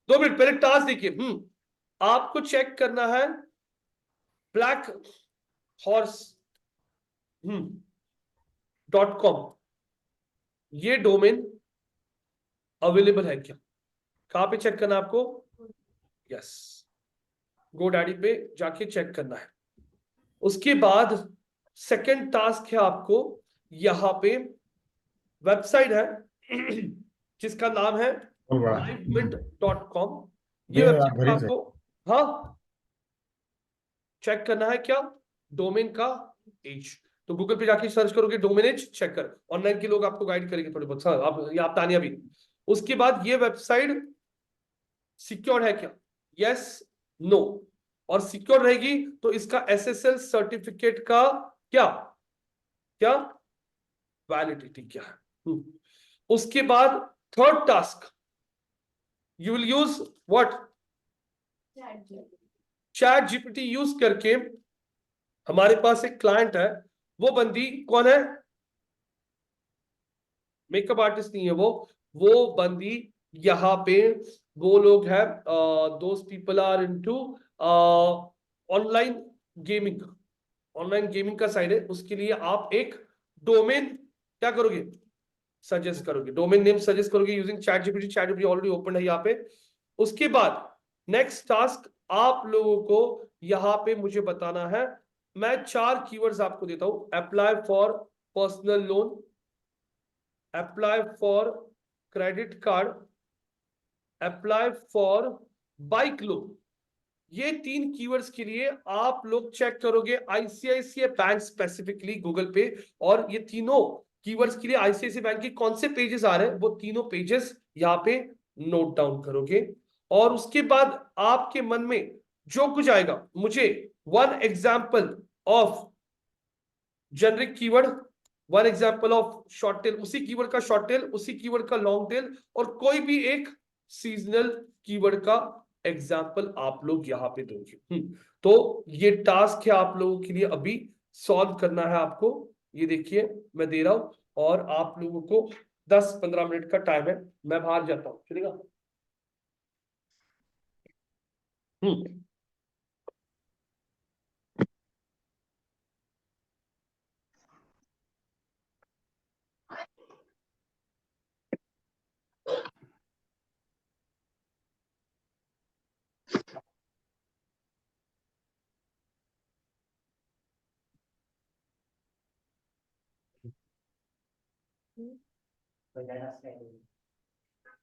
2 मिनट पहले टास्क देखिए। आपको चेक करना है ब्लैक हॉर्स .com, ये डोमेन अवेलेबल है क्या? कहां पे चेक करना है आपको? यस, GoDaddy पे जाके चेक करना है। उसके बाद सेकंड टास्क है आपको, यहां पे वेबसाइट है जिसका नाम है livemint.com, ये वेबसाइट
घरी से
आपको हाँ चेक करना है क्या, डोमेन का एज। तो गूगल पे जाके सर्च करोगे डोमेन एज, चेक कर, ऑनलाइन के लोग आपको गाइड करेंगे थोड़े बहुत, हाँ आप तानिया भी। उसके बाद ये वेबसाइट सिक्योर है क्या, यस नो, और सिक्योर रहेगी तो इसका SSL सर्टिफिकेट का क्या क्या वैलिडिटी क्या है। उसके बाद third task, you will use what, chat GPT use करके, हमारे पास एक क्लाइंट है, वो बंदी कौन है, मेकअप आर्टिस्ट नहीं है वो बंदी यहाँ पे, वो लोग हैं those people are into online gaming, online gaming का साइड है, उसके लिए आप एक डोमेन क्या करोगे, सजेस्ट करोगे, डोमेन नेम सजेस्ट करोगे using chat GPT already open है यहाँ पे। उसके बाद नेक्स्ट टास्क आप लोगों को यहाँ पे मुझे बताना है, मैं 4 कीवर्ड्स आपको देता हूं, apply for personal loan, apply for credit card, apply for bike loan. ये 3 कीवर्ड्स के लिए आप लोग चेक करोगे आईसीआईसीआई बैंक स्पेसिफिकली गूगल पे, और ये तीनों कीवर्ड्स के लिए आईसीआईसीआई बैंक के कौन से पेजेस आ रहे हैं, वो तीनों पेजेस यहाँ पे नोट डाउन करोगे। और उसके बाद आपके मन में जो कुछ आएगा, मुझे 1 example of generic keyword, 1 example of short tail, उसी कीवर्ड का शॉर्ट टेल, उसी कीवर्ड का लॉन्ग टेल, और कोई भी एक सीजनल कीवर्ड का एग्जाम्पल आप लोग यहाँ पे दोगे। तो ये टास्क है आप लोगों के लिए, अभी सॉल्व करना है आपको। ये देखिए मैं दे रहा हूं, और आप लोगों को 10-15 मिनट का टाइम है, मैं बाहर जाता हूं, चलेगा?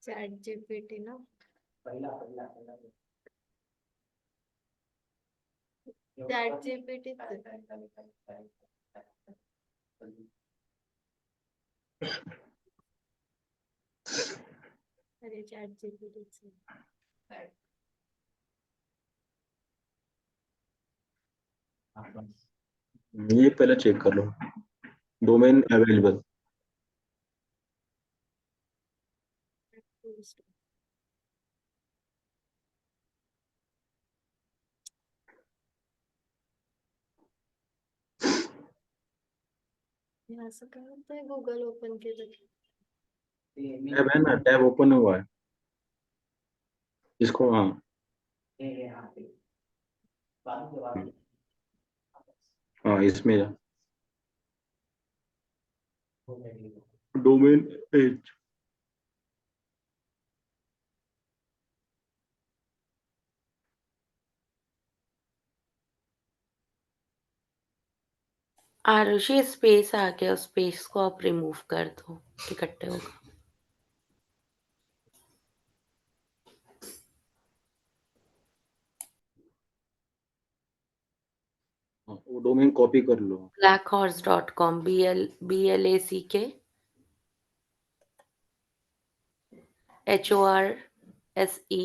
चैट जीपीटी ना, चैट जीपीटी अरे चैट जीपीटी से
ये पहले चेक कर लो, डोमेन अवेलेबल।
यहाँ से क्या होता है, गूगल ओपन के लिए
टैब है ना, टैब ओपन हुआ है इसको, हाँ हाँ इसमें जा डोमेन एज
आरुषि स्पेस आ गया, स्पेस को आप रिमूव कर दो, इकट्ठे होगा।
वो डोमेन कॉपी कर लो।
blackhorse.com, BLACK HORSE.com।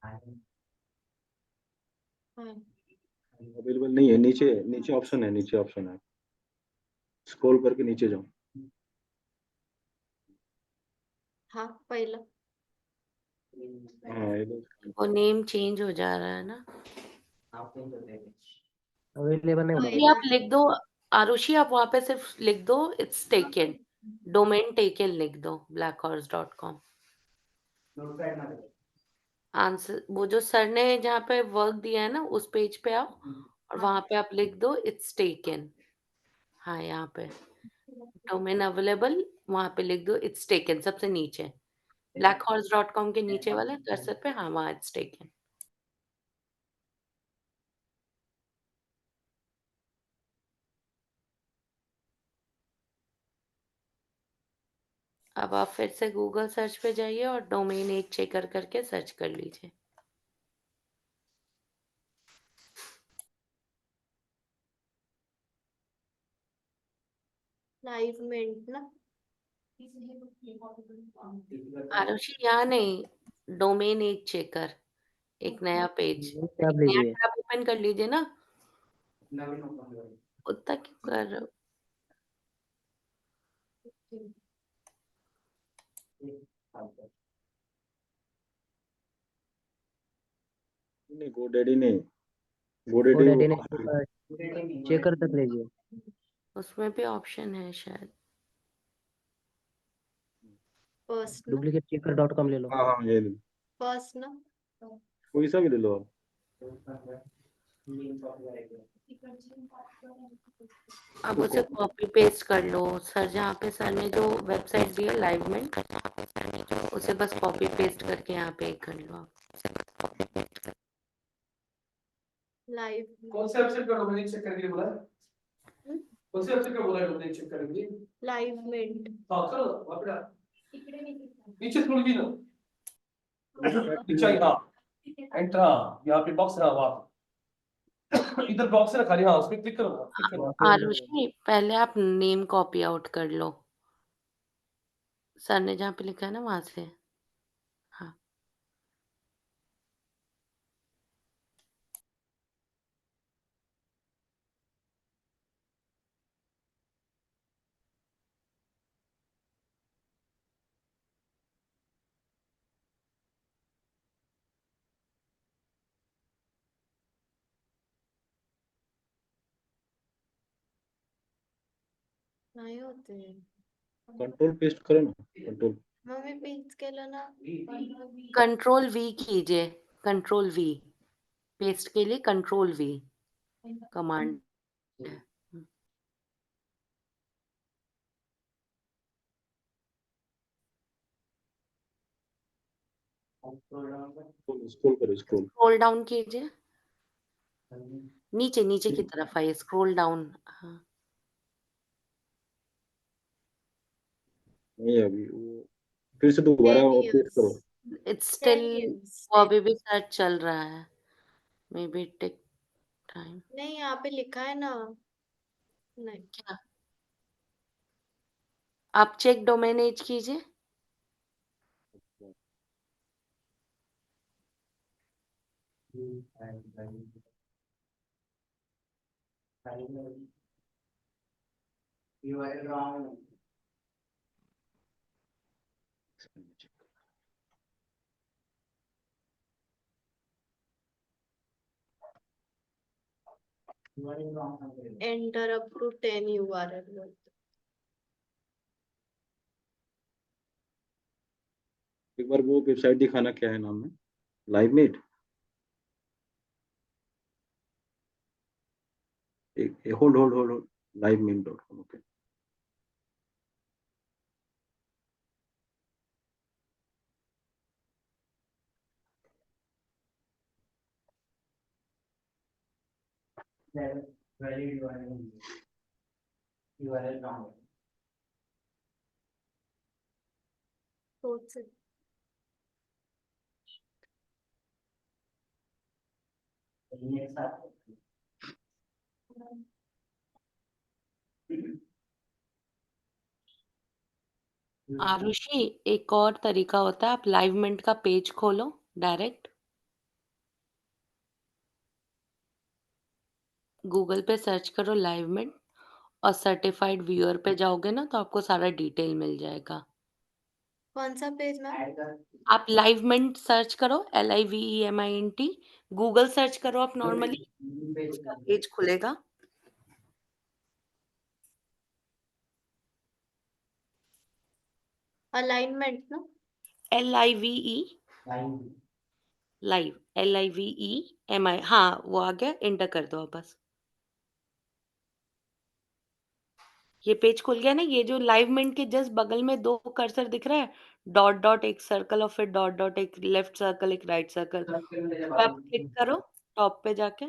हाँ
अवेलेबल नहीं है, नीचे नीचे ऑप्शन है, नीचे ऑप्शन है, स्क्रॉल करके नीचे जाओ।
हाँ पहिला
हाँ ये लो।
वो नेम चेंज हो जा रहा है ना।
अवेलेबल नहीं
ये आप लिख दो आरुषि, आप वहां पे सिर्फ लिख दो इट्स टेकन, डोमेन टेकन लिख दो blackhorse.com। आंसर वो जो सर ने जहाँ पे वर्क दिया है ना उस पेज पे आओ और वहां पे आप लिख दो इट्स टेकन। हाँ यहाँ पे डोमेन अवेलेबल, वहां पे लिख दो इट्स टेकन सबसे नीचे, blackhorse.com के नीचे वाले कर्सर पे, हाँ वहाँ इट्स टेकन। अब आप फिर से गूगल सर्च पे जाइए और डोमेन एज चेकर करके सर्च कर लीजिए।
लाइव मिंट ना।
आरुषि यहाँ नहीं, डोमेन एज चेकर, एक नया पेज,
क्या
एक नया
लीजिए
टैब ओपन कर लीजिए ना। उतना क्यों कर रहे हो?
नहीं GoDaddy नहीं,
GoDaddy
GoDaddy
ने चेकर तक लीजिए।
उसमें भी ऑप्शन है शायद।
फर्स्ट ना
डुप्लीकेट चेकर.com ले लो।
हाँ हाँ ये लो,
फर्स्ट ना
कोई सा भी ले लो आप।
अब उसे कॉपी पेस्ट कर लो, सर जहाँ पे सर ने जो वेबसाइट दी है लाइव में, उसे बस कॉपी पेस्ट करके यहाँ पे कर लो आप।
लाइव
कौन से वेबसाइट का डोमेन चेक करके बोला है? कौन से वेबसाइट का बोला है डोमेन चेक करेंगे?
लाइव मिंट
हाँ चलो वहाँ पे डाल। नीचे स्क्रॉल कीजिए ना, नीचे आई, हाँ एंटर, हाँ यहाँ पे बॉक्स है, हाँ वहाँ पे इधर बॉक्स है ना खाली, हाँ उस पर क्लिक करो, क्लिक करो।
आरुषि पहले आप नेम कॉपी आउट कर लो, सर ने जहाँ पे लिखा है ना वहां से। हाँ
नाही होते
कंट्रोल पेस्ट करो ना, कंट्रोल।
मम्मी पेस्ट केलं ना
कंट्रोल वी कीजिए, कंट्रोल वी, पेस्ट के लिए कंट्रोल वी कमांड।
स्क्रॉल करो, स्क्रॉल।
स्क्रॉल डाउन कीजिए, नीचे नीचे की तरफ आइए, स्क्रॉल डाउन। हाँ
नहीं अभी वो, फिर से दोबारा
10
पेस्ट करो।
years
इट्स
10
स्टिल,
years
वो अभी भी सर्च चल रहा है, मे बी टेक टाइम।
नहीं यहाँ पे लिखा है ना नहीं
क्या आप चेक डोमेन एज कीजिए,
एंटर अप टू 10 URL बोलते।
एक बार वो वेबसाइट दिखाना, क्या है नाम है? Live meet. Hold hold hold hold, livemeet.com। Okay.
सोच से
आरुषि, एक और तरीका होता है, आप लाइव मिंट का पेज खोलो डायरेक्ट, गूगल पे सर्च करो लाइव मिंट और सर्टिफाइड व्यूअर पे जाओगे ना तो आपको सारा डिटेल मिल जाएगा।
कौन सा पेज में?
आप लाइव मिंट सर्च करो, LIVEMINT, गूगल सर्च करो आप नॉर्मली, उसका पेज खुलेगा।
अलाइनमेंट ना?
LIVE, लाइव, LIVEMI, हाँ वो आ गया, एंटर कर दो आप बस। ये पेज खुल गया ना, ये जो लाइव मिंट के जस्ट बगल में दो कर्सर दिख रहा है, डॉट डॉट, एक सर्कल और फिर डॉट डॉट, एक लेफ्ट सर्कल एक राइट सर्कल, तो आप क्लिक करो टॉप पे जाके,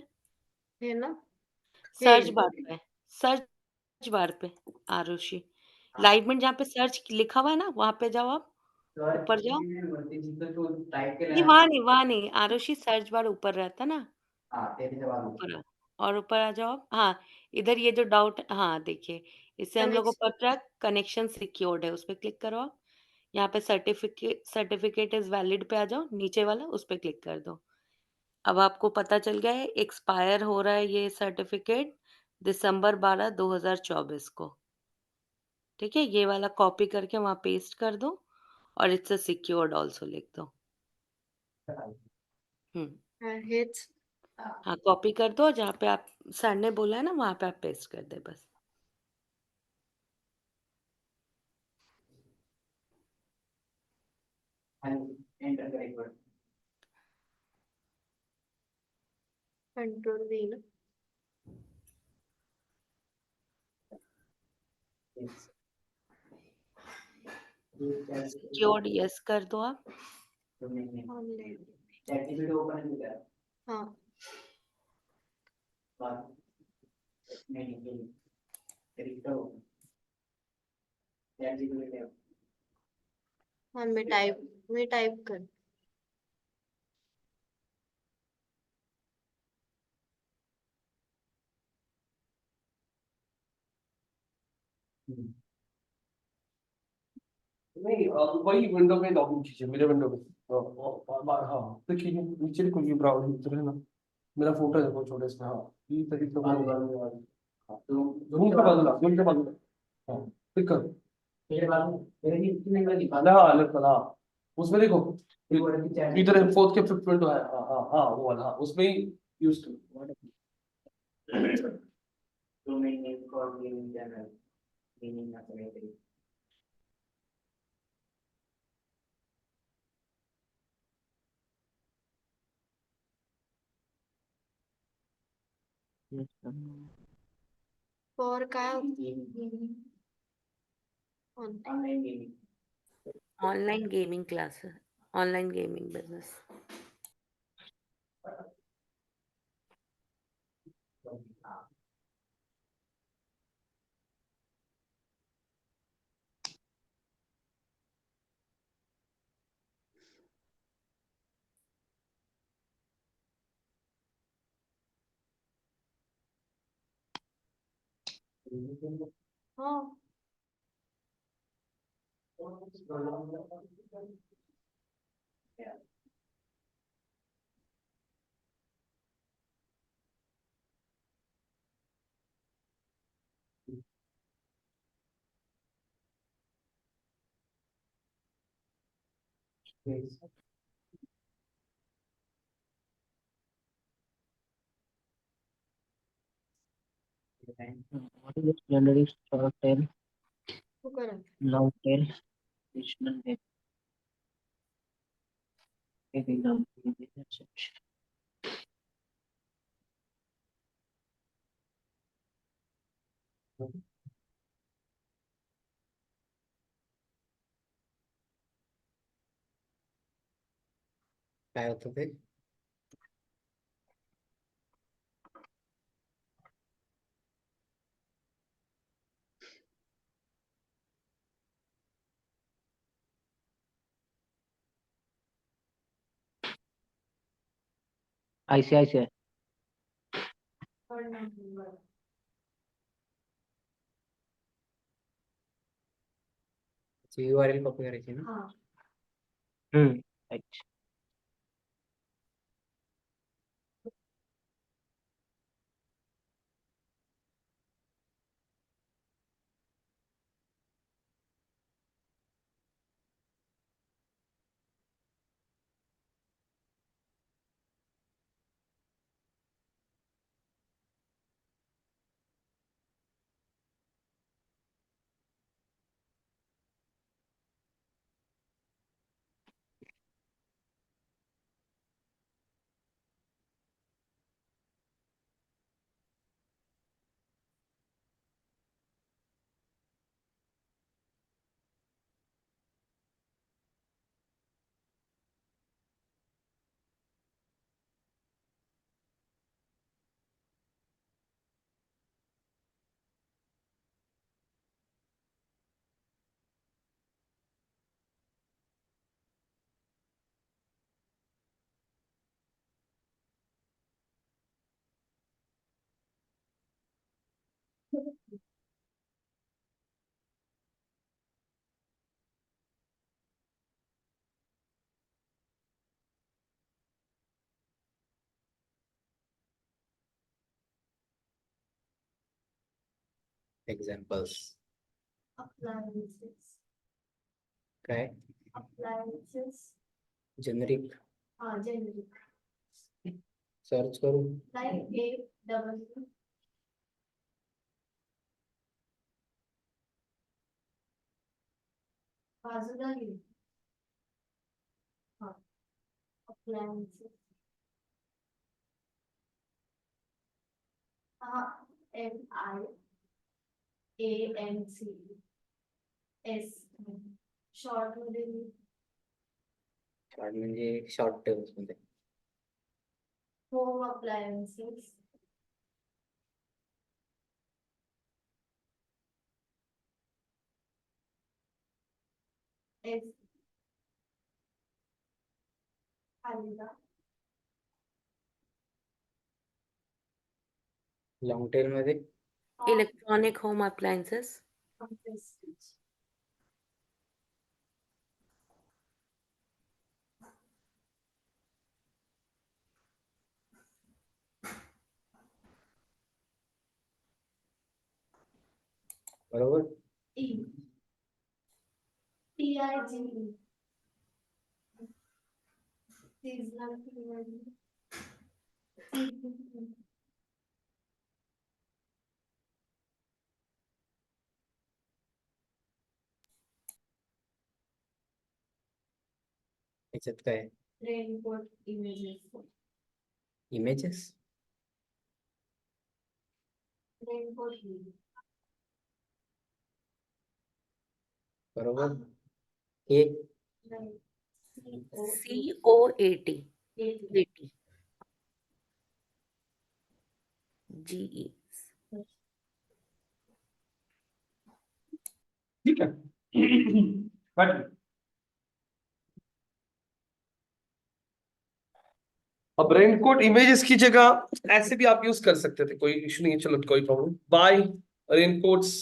है ना?
सर्च
ये
बार पे, सर्च बार पे आरुषि, लाइव मिंट जहाँ पे सर्च लिखा हुआ है ना वहां पे जाओ आप, ऊपर जाओ, नहीं वहां नहीं आरुषि, सर्च बार ऊपर रहता ना, ऊपर और ऊपर आ जाओ आप, हाँ इधर ये जो डाउट, हाँ देखिए, इससे हम लोग को
कनेक्शन।
पता है कनेक्शन सिक्योर्ड है, उस पर क्लिक करो आप, यहाँ पे सर्टिफिकेट इज वैलिड पे आ जाओ, नीचे वाला उस पर क्लिक कर दो। अब आपको पता चल गया है एक्सपायर हो रहा है ये सर्टिफिकेट December 12, 2024 को, ठीक है, ये वाला कॉपी करके वहां पेस्ट कर दो और इट्स सिक्योर्ड ऑल्सो लिख दो।
हेच
हाँ कॉपी कर दो, जहाँ पे आप सर ने बोला है ना वहां पे आप पेस्ट कर दे बस।
कंट्रोल V ना?
सिक्योर्ड यस कर दो आप।
ऑनलाइन। हाँ हाँ, मैं टाइप कर।
नहीं वही विंडो में लॉगिन कीजिए, मेरे विंडो में हाँ देखिए नीचे कोई ब्राउज़र इधर है ना, मेरा फोटो है देखो छोटे इसमें, हाँ ये तरीका हाँ तो जरूर के बाजूला हाँ क्लिक करो, हाँ लेफ्ट हाँ उसमें देखो, इधर फोर्थ के फिफ्थ विंडो है, हाँ हाँ हाँ वो वाला, हाँ उसमें ही यूज करो।
और काय
online gaming classes, online gaming business.
हाँ
What is the standard is short tail,
तू करा
long tail, additional tail. एक example दीजिए अच्छा.
काय होतं ते
ICICI.
URL कॉपी करायची ना
हाँ
Right.
एक्झाम्पल्स
appliances
काय
appliances
जेनेरिक
हाँ generic
सर्च करू
like a double बाजूला लिह हाँ appliances हाँ MIANCES शॉर्ट मध्ये लिह
शॉर्ट म्हणजे शॉर्ट टेल्स मध्ये
home appliances S खालीदा
लॉंग टेल मध्ये
इलेक्ट्रॉनिक होम अप्लायन्सेस
prestige
बरोबर
E TIGE seasonal period
याच्यात काय
raincoat images
इमेजेस
raincoat
बरोबर हे
COAT GE
ठीक है बैठ अब रेनकोट इमेजेस की जगह ऐसे भी आप यूज कर सकते थे, कोई इशू नहीं है, चलो कोई problem. Buy raincoats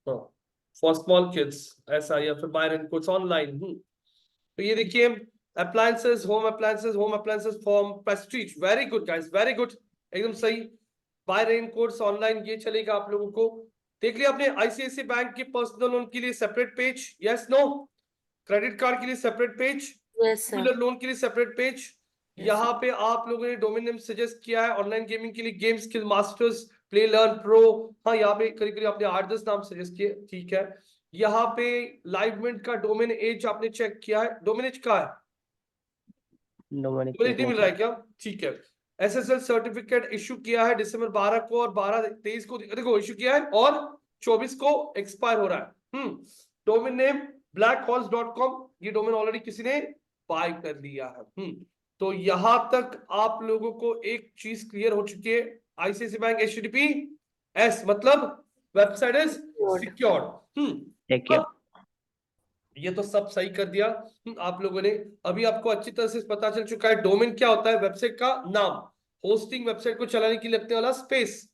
for small kids ऐसा, या फिर बाय रेनकोट्स ऑनलाइन. तो ये देखिए appliances home appliances from Prestige. Very good guys, very good, एकदम सही. बाय रेनकोट्स ऑनलाइन ये चलेगा आप लोगों को. देख लिया आपने आईसीआईसीआई बैंक के पर्सनल लोन के लिए separate page, yes no. Credit card के लिए separate page,
yes
two wheeler loan के लिए सेपरेट पेज. यहाँ पे आप लोगों ने डोमेन नेम सजेस्ट किया है ऑनलाइन गेमिंग के लिए, game skill masters, play learn pro. हाँ, यहाँ पे करीब करीब आपने 8-10 नाम सजेस्ट किए, ठीक है। यहाँ पे लाइवमेंट का डोमेन एज आपने चेक किया है, डोमेन एज का है,
डोमेन
नहीं मिल रहा है क्या? ठीक है। एसएसएल सर्टिफिकेट इशू किया है दिसंबर 12 को और 12-23 को देखो इशू किया है, और 24 को एक्सपायर हो रहा है। डोमेन नेम blackhorse.com, ये डोमेन ऑलरेडी किसी ने बाय कर लिया है। तो यहां तक आप लोगों को एक चीज क्लियर हो चुकी है, आईसीआईसीआई बैंक HTTPS मतलब वेबसाइट इज सिक्योर्ड।
देखिए
ये तो सब सही कर दिया आप लोगों ने। अभी आपको अच्छी तरह से पता चल चुका है डोमेन क्या होता है, वेबसाइट का नाम, होस्टिंग वेबसाइट को चलाने के लिए लगने वाला स्पेस,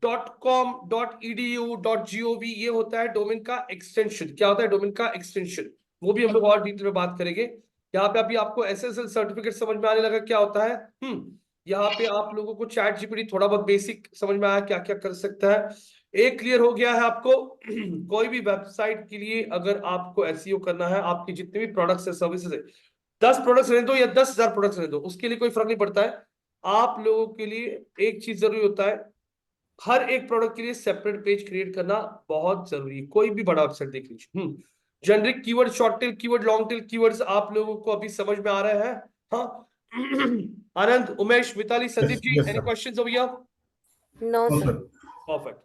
.com, .edu, .gov, ये होता है डोमेन का एक्सटेंशन। क्या होता है डोमेन का एक्सटेंशन, वो भी हम लोग और डिटेल में बात करेंगे। यहाँ पे अभी आपको एसएसएल सर्टिफिकेट समझ में आने लगा क्या होता है। यहाँ पे आप लोगों को चैट जीपीटी थोड़ा बहुत बेसिक समझ में आया क्या क्या कर सकता है, एक क्लियर हो गया है आपको। कोई भी वेबसाइट के लिए अगर आपको एसईओ करना है, आपके जितने भी प्रोडक्ट्स है सर्विसेज है, 10 प्रोडक्ट्स रहने दो या 10,000 प्रोडक्ट्स रहने दो, उसके लिए कोई फर्क नहीं पड़ता है। आप लोगों के लिए एक चीज जरूरी होता है, हर एक प्रोडक्ट के लिए सेपरेट पेज क्रिएट करना बहुत जरूरी है। कोई भी बड़ा वेबसाइट देख लीजिए, generic keyword, short tail keyword, long tail keywords आप लोगों को अभी समझ में आ रहे हैं। हाँ आनंद, Umesh, Mitali, Sandeep ji,
yes,
any
sir.
Questions over here?
No,
No,
sir.
sir.
Perfect.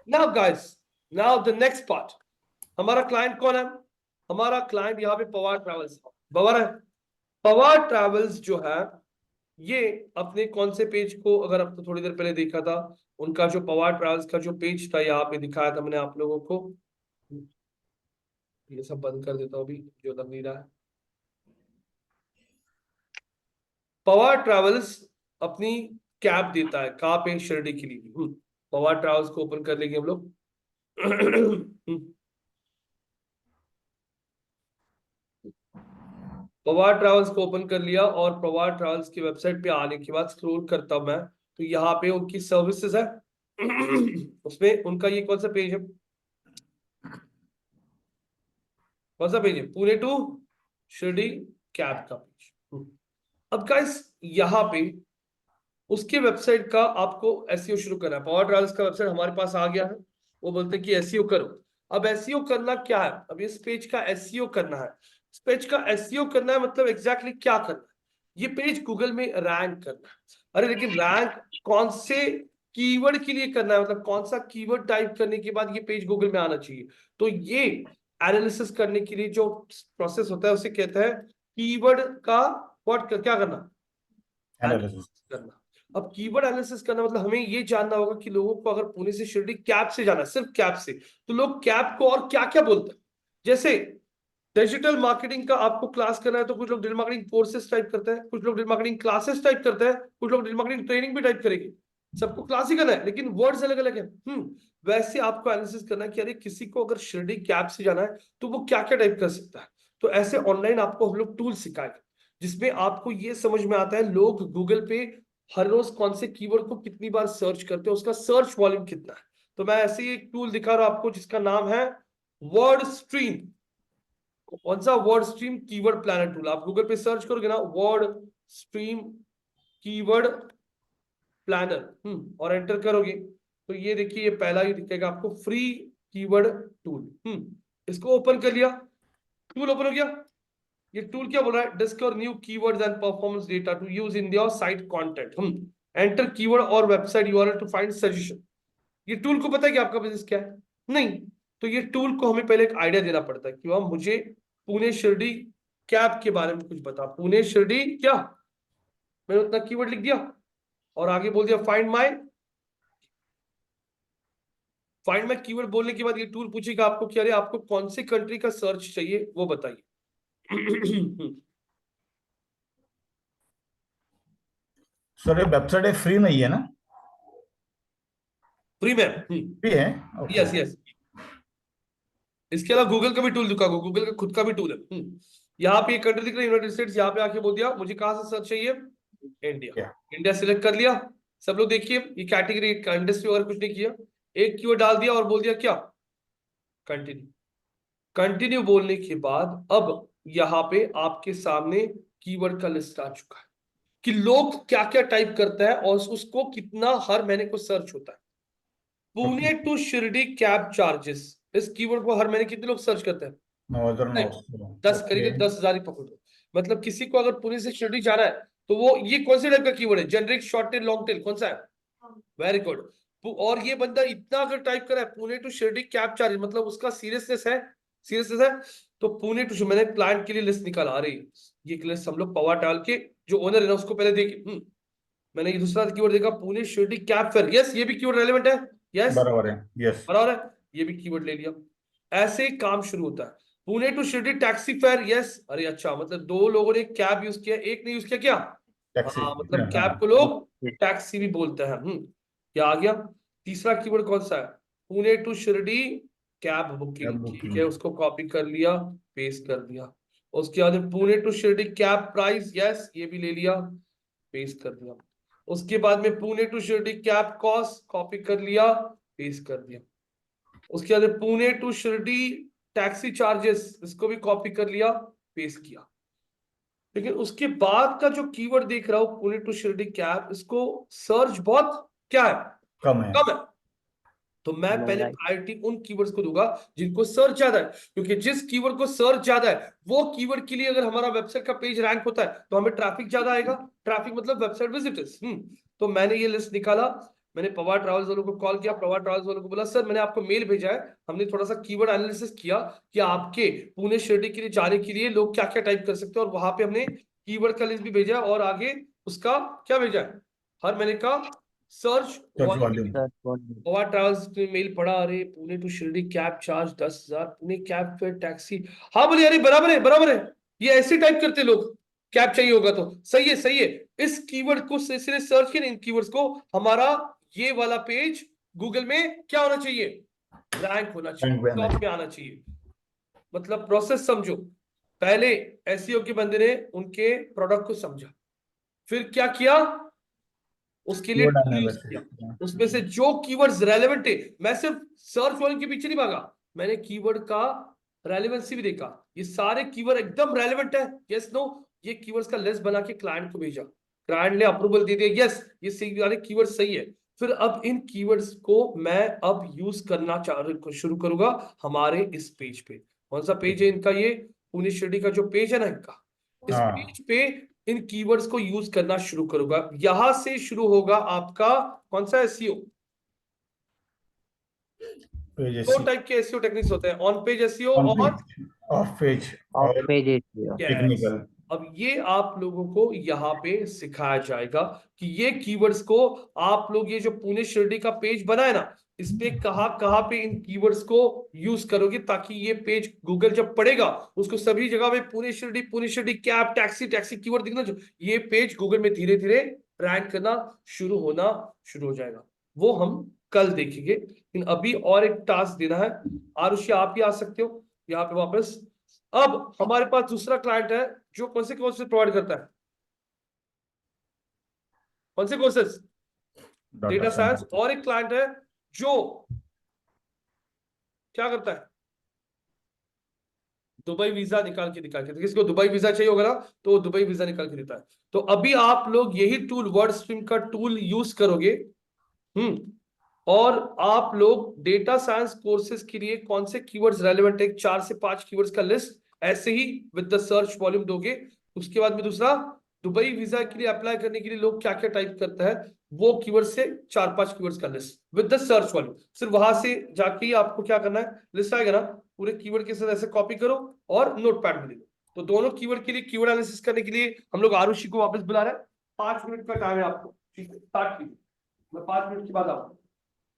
Now guys, now the next part, हमारा क्लाइंट कौन है? हमारा क्लाइंट यहाँ पे पवार ट्रैवल्स, पवार है। पवार ट्रैवल्स जो है ये अपने कौन से पेज को, अगर आपने थोड़ी देर पहले देखा था, उनका जो पवार ट्रैवल्स का जो पेज था यहाँ पे दिखाया था मैंने आप लोगों को। ये सब बंद कर देता हूँ अभी, जो लग नहीं रहा है। पवार ट्रैवल्स अपनी कैब देता है कहाँ पे, शिरडी के लिए। पवार ट्रैवल्स को ओपन कर लेंगे हम लोग। पवार ट्रैवल्स को ओपन कर लिया और पवार ट्रैवल्स की वेबसाइट पे आने के बाद स्क्रॉल करता हूं मैं, तो यहाँ पे उनकी सर्विसेज है। उसमें उनका ये कौन सा पेज है, कौन सा पेज है? पुणे टू शिरडी कैब का पेज। अब गाइस यहाँ पे उसके वेबसाइट का आपको एसईओ शुरू करना है। पवार ट्रैवल्स का वेबसाइट हमारे पास आ गया है, वो बोलते हैं कि एसईओ करो। अब एसईओ करना क्या है, अब इस पेज का एसईओ करना है। इस पेज का एसईओ करना है मतलब एग्जैक्टली क्या करना है, ये पेज गूगल में रैंक करना है। अरे लेकिन रैंक कौन से कीवर्ड के लिए करना है, मतलब कौन सा कीवर्ड टाइप करने के बाद ये पेज गूगल में आना चाहिए। तो ये एनालिसिस करने के लिए जो प्रोसेस होता है उसे कहते हैं कीवर्ड का क्या करना,
Analysis.
करना। अब कीवर्ड एनालिसिस करना मतलब हमें ये जानना होगा कि लोगों को अगर पुणे से शिरडी कैब से जाना है, सिर्फ कैब से, तो लोग कैब को और क्या क्या बोलते हैं। जैसे डिजिटल मार्केटिंग का आपको क्लास करना है तो कुछ लोग डिजिटल मार्केटिंग कोर्सेज टाइप करते हैं, कुछ लोग डिजिटल मार्केटिंग क्लासेस टाइप करते हैं, कुछ लोग डिजिटल मार्केटिंग ट्रेनिंग भी टाइप करेंगे। सबको क्लास ही करना है लेकिन वर्ड्स अलग अलग है। वैसे आपको एनालिसिस करना है कि अरे किसी को अगर शिरडी कैब से जाना है तो वो क्या क्या टाइप कर सकता है। तो ऐसे ऑनलाइन आपको हम लोग टूल सिखाएंगे जिसमें आपको ये समझ में आता है लोग गूगल पे हर रोज कौन से कीवर्ड को कितनी बार सर्च करते हैं, उसका सर्च वॉल्यूम कितना है। तो मैं ऐसे ही एक टूल दिखा रहा हूं आपको जिसका नाम है वर्ड स्ट्रीम। कौन सा? Word stream keyword planner tool. आप गूगल पे सर्च करोगे ना वर्ड स्ट्रीम कीवर्ड प्लानर और एंटर करोगे तो ये देखिए ये पहला ही दिखेगा आपको, फ्री कीवर्ड टूल। इसको ओपन कर लिया, टूल ओपन हो गया। ये टूल क्या बोल रहा है, discover new keywords and performance data to use in your site content. Enter keyword और website URL to find suggestion. ये टूल को पता है कि आपका बिजनेस क्या है? नहीं। तो ये टूल को हमें पहले एक आइडिया देना पड़ता है कि वह मुझे पुणे शिरडी कैब के बारे में कुछ बता। पुणे शिरडी क्या, मैंने उतना कीवर्ड लिख दिया और आगे बोल दिया फाइंड माय कीवर्ड। बोलने के बाद ये टूल पूछेगा आपको कि अरे आपको कौन से कंट्री का सर्च चाहिए वो बताइए।
सर ये वेबसाइट फ्री नहीं है ना?
फ्री में
फ्री है?
Yes yes. इसके अलावा गूगल का भी टूल दिखा, गूगल का खुद का भी टूल है। यहाँ पे कंट्री दिख रहा है यूनाइटेड स्टेट्स, यहाँ पे आके बोल दिया मुझे कहाँ से सर्च चाहिए, इंडिया। इंडिया सिलेक्ट कर लिया। सब लोग देखिए ये कैटेगरी इंडस्ट्री वगैरह कुछ नहीं किया, एक कीवर्ड डाल दिया और बोल दिया क्या, कंटिन्यू। कंटिन्यू बोलने के बाद अब यहाँ पे आपके सामने कीवर्ड का लिस्ट आ चुका है। कि लोग क्या क्या टाइप करते हैं और उसको कितना हर महीने को सर्च होता है। Pune to Shirdi cab charges, इस कीवर्ड को हर महीने कितने लोग सर्च करते हैं?
No other
नहीं,
notes.
10
Okay.
करीब 10,000 ही पकड़ लो। मतलब किसी को अगर पुणे से शिरडी जाना है तो वो ये कौन से टाइप का कीवर्ड है? Generic, short tail, long tail, कौन सा है? Very good. और ये बंदा इतना अगर टाइप करा है Pune to Shirdi cab charge, मतलब उसका सीरियसनेस है, सीरियसनेस है। तो पुणे टू, मैंने क्लाइंट के लिए लिस्ट निकाला, अरे ये लिस्ट हम लोग पवा डाल के जो ओनर है ना उसको पहले देखिए। मैंने ये दूसरा कीवर्ड देखा, Pune Shirdi cab fair, yes ये भी कीवर्ड रेलेवेंट है, यस
बराबर है, yes.
बराबर है, ये भी कीवर्ड ले लिया। ऐसे ही काम शुरू होता है। Pune to Shirdi taxi fare, yes, अरे अच्छा, मतलब दो लोगों ने कैब यूज किया, एक ने यूज किया क्या?
Taxi.
हाँ, मतलब
हाँ,
कैब को लोग टैक्सी भी बोलते हैं। क्या आ गया? तीसरा कीवर्ड कौन सा है? Pune to Shirdi cab booking,
Cab
ठीक
booking.
है, उसको कॉपी कर लिया, पेस्ट कर दिया। उसके बाद Pune to Shirdi cab price, yes ये भी ले लिया, पेस्ट कर दिया। उसके बाद में Pune to Shirdi cab cost, copy कर लिया, पेस्ट कर दिया। उसके बाद Pune to Shirdi taxi charges, इसको भी कॉपी कर लिया, पेस्ट किया। लेकिन उसके बाद का जो कीवर्ड देख रहा हूं पुणे टू शिरडी कैब, इसको सर्च बहुत क्या है?
कम है.
कम है। तो मैं पहले
Right.
प्रायोरिटी उन कीवर्ड्स को दूंगा जिनको सर्च ज्यादा है, क्योंकि जिस कीवर्ड को सर्च ज्यादा है वो कीवर्ड के लिए अगर हमारा वेबसाइट का पेज रैंक होता है तो हमें ट्रैफिक ज्यादा आएगा। ट्रैफिक मतलब वेबसाइट विजिटर्स। तो मैंने ये लिस्ट निकाला, मैंने पवार ट्रैवल्स वालों को कॉल किया, पवार ट्रैवल्स वालों को बोला सर मैंने आपको मेल भेजा है, हमने थोड़ा सा कीवर्ड एनालिसिस किया कि आपके पुणे शिरडी के लिए जाने के लिए लोग क्या क्या टाइप कर सकते हैं, और वहां पे हमने कीवर्ड का लिस्ट भी भेजा है और आगे उसका क्या भेजा है, हर महीने का search
Search volume.
Search volume.
Pawar travels ने मेल पढ़ा, अरे Pune to Shirdi cab charge 10,000, Pune cab fare taxi. हाँ बोले अरे बराबर है बराबर है, ये ऐसे टाइप करते लोग, कैब चाहिए होगा तो सही है सही है। इस कीवर्ड को इसलिए सर्च किया, इन कीवर्ड्स को, हमारा ये वाला पेज गूगल में क्या होना चाहिए? रैंक होना चाहिए,
Rank में आना
टॉप पे आना चाहिए। मतलब प्रोसेस समझो, पहले एसईओ के बंदे ने उनके प्रोडक्ट को समझा, फिर क्या किया, उसके लिए
Keyword
टूल यूज
analysis.
किया,
हाँ.
उसमें से जो कीवर्ड्स रेलेवेंट है, मैं सिर्फ सर्च वॉल्यूम के पीछे नहीं भागा, मैंने कीवर्ड का रेलेवेंसी भी देखा, ये सारे कीवर्ड एकदम रेलेवेंट है, यस नो, ये कीवर्ड्स का लिस्ट बना के क्लाइंट को भेजा, क्लाइंट ने अप्रूवल दे दिया, यस ये सही वाले कीवर्ड सही है। फिर अब इन कीवर्ड्स को मैं अब यूज करना शुरू करूंगा हमारे इस पेज पे। कौन सा पेज है इनका? ये पुणे शिरडी का जो पेज है ना इनका, इस
हाँ.
पेज पे इन कीवर्ड्स को यूज करना शुरू करूंगा। यहां से शुरू होगा आपका कौन सा एसईओ?
Page
दो
SEO.
टाइप के एसईओ टेक्निक्स होते हैं, ऑन पेज एसईओ
On
और
page, off page
Off
और
page SEO.
Yes.
technical.
अब ये आप लोगों को यहाँ पे सिखाया जाएगा कि ये कीवर्ड्स को आप लोग, ये जो पुणे शिरडी का पेज बना है ना, इस पे कहाँ कहाँ पे इन कीवर्ड्स को यूज करोगे, ताकि ये पेज गूगल जब पढ़ेगा उसको सभी जगह पे Pune Shirdi cab taxi taxi keyword दिखना चाहिए, ये पेज गूगल में धीरे धीरे रैंक करना शुरू हो जाएगा। वो हम कल देखेंगे। लेकिन अभी और एक टास्क देना है। आरुषि आप ही आ सकते हो यहाँ पे वापस। अब हमारे पास दूसरा क्लाइंट है जो कौन से कोर्सेज प्रोवाइड करता है? कौन से कोर्सेज? Data science. और एक क्लाइंट है जो क्या करता है? दुबई वीजा निकाल के किसी को दुबई वीजा चाहिए होगा ना, तो वो दुबई वीजा निकाल के देता है। तो अभी आप लोग यही टूल, वर्ड स्ट्रीम का टूल यूज करोगे। और आप लोग डेटा साइंस कोर्सेज के लिए कौन से कीवर्ड्स रेलेवेंट है, 4 से 5 कीवर्ड्स का लिस्ट ऐसे ही विद द सर्च वॉल्यूम दोगे। उसके बाद में दूसरा, दुबई वीजा के लिए अप्लाई करने के लिए लोग क्या क्या टाइप करते हैं, वो कीवर्ड से 4-5 कीवर्ड्स का list with the search volume. सिर्फ वहां से जाके ही आपको क्या करना है, लिस्ट आएगा ना, पूरे कीवर्ड के साथ ऐसे कॉपी करो और नोटपैड में लिखो। तो दोनों कीवर्ड के लिए कीवर्ड एनालिसिस करने के लिए हम लोग आरुषि को वापस बुला रहे हैं। 5 मिनट का टाइम है आपको, ठीक है, स्टार्ट कीजिए। मैं 5 मिनट के बाद आऊंगा,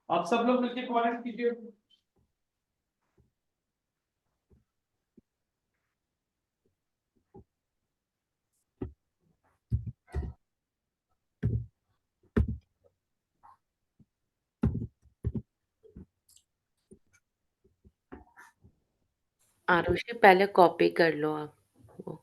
आप सब लोग मिलकर कोऑर्डिनेट कीजिए।
आरुषि पहले कॉपी कर लो आप वो।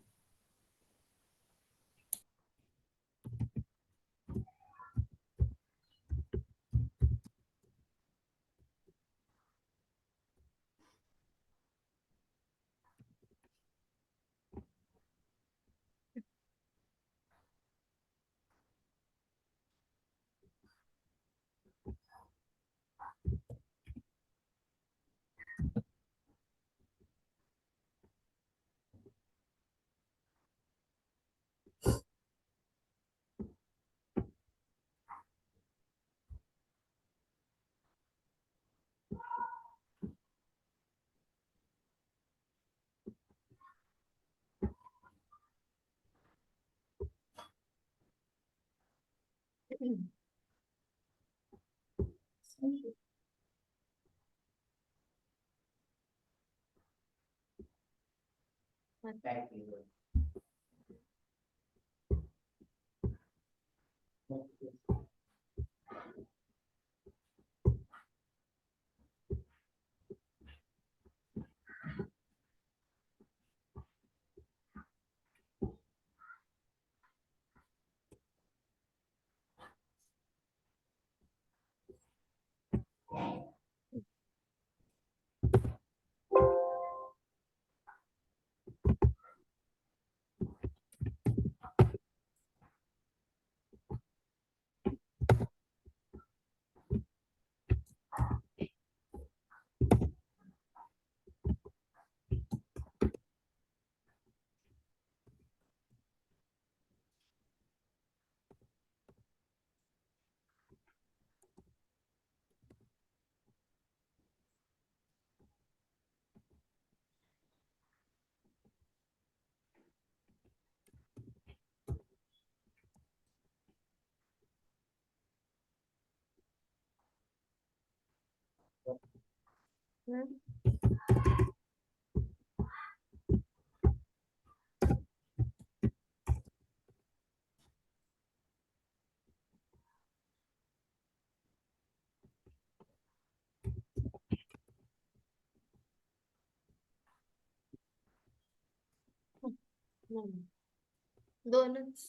दोनच.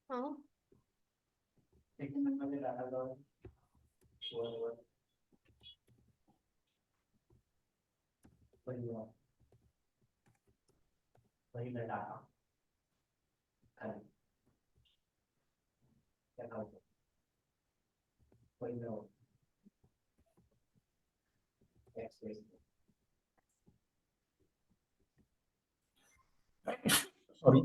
हाँ.
Sorry.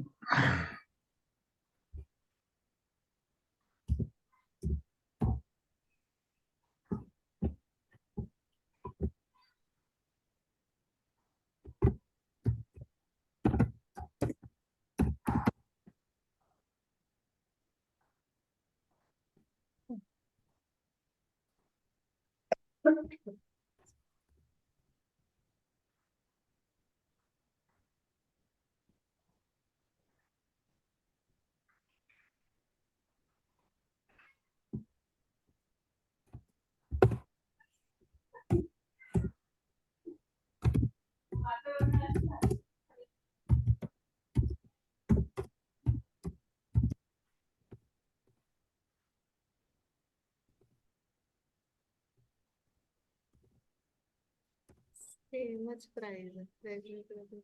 सेमच प्राइस है वेगवेगळं.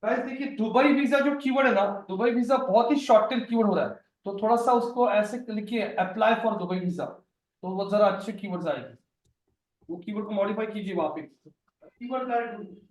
गाइस देखिए दुबई वीजा जो कीवर्ड है ना, दुबई वीजा बहुत ही शॉर्ट टेल कीवर्ड हो रहा है, तो थोड़ा सा उसको ऐसे लिखिए अप्लाई फॉर दुबई वीजा, तो वो जरा अच्छे कीवर्ड्स आएंगे, वो कीवर्ड को मॉडिफाई कीजिए वहां पे कीवर्ड डायरेक्ट।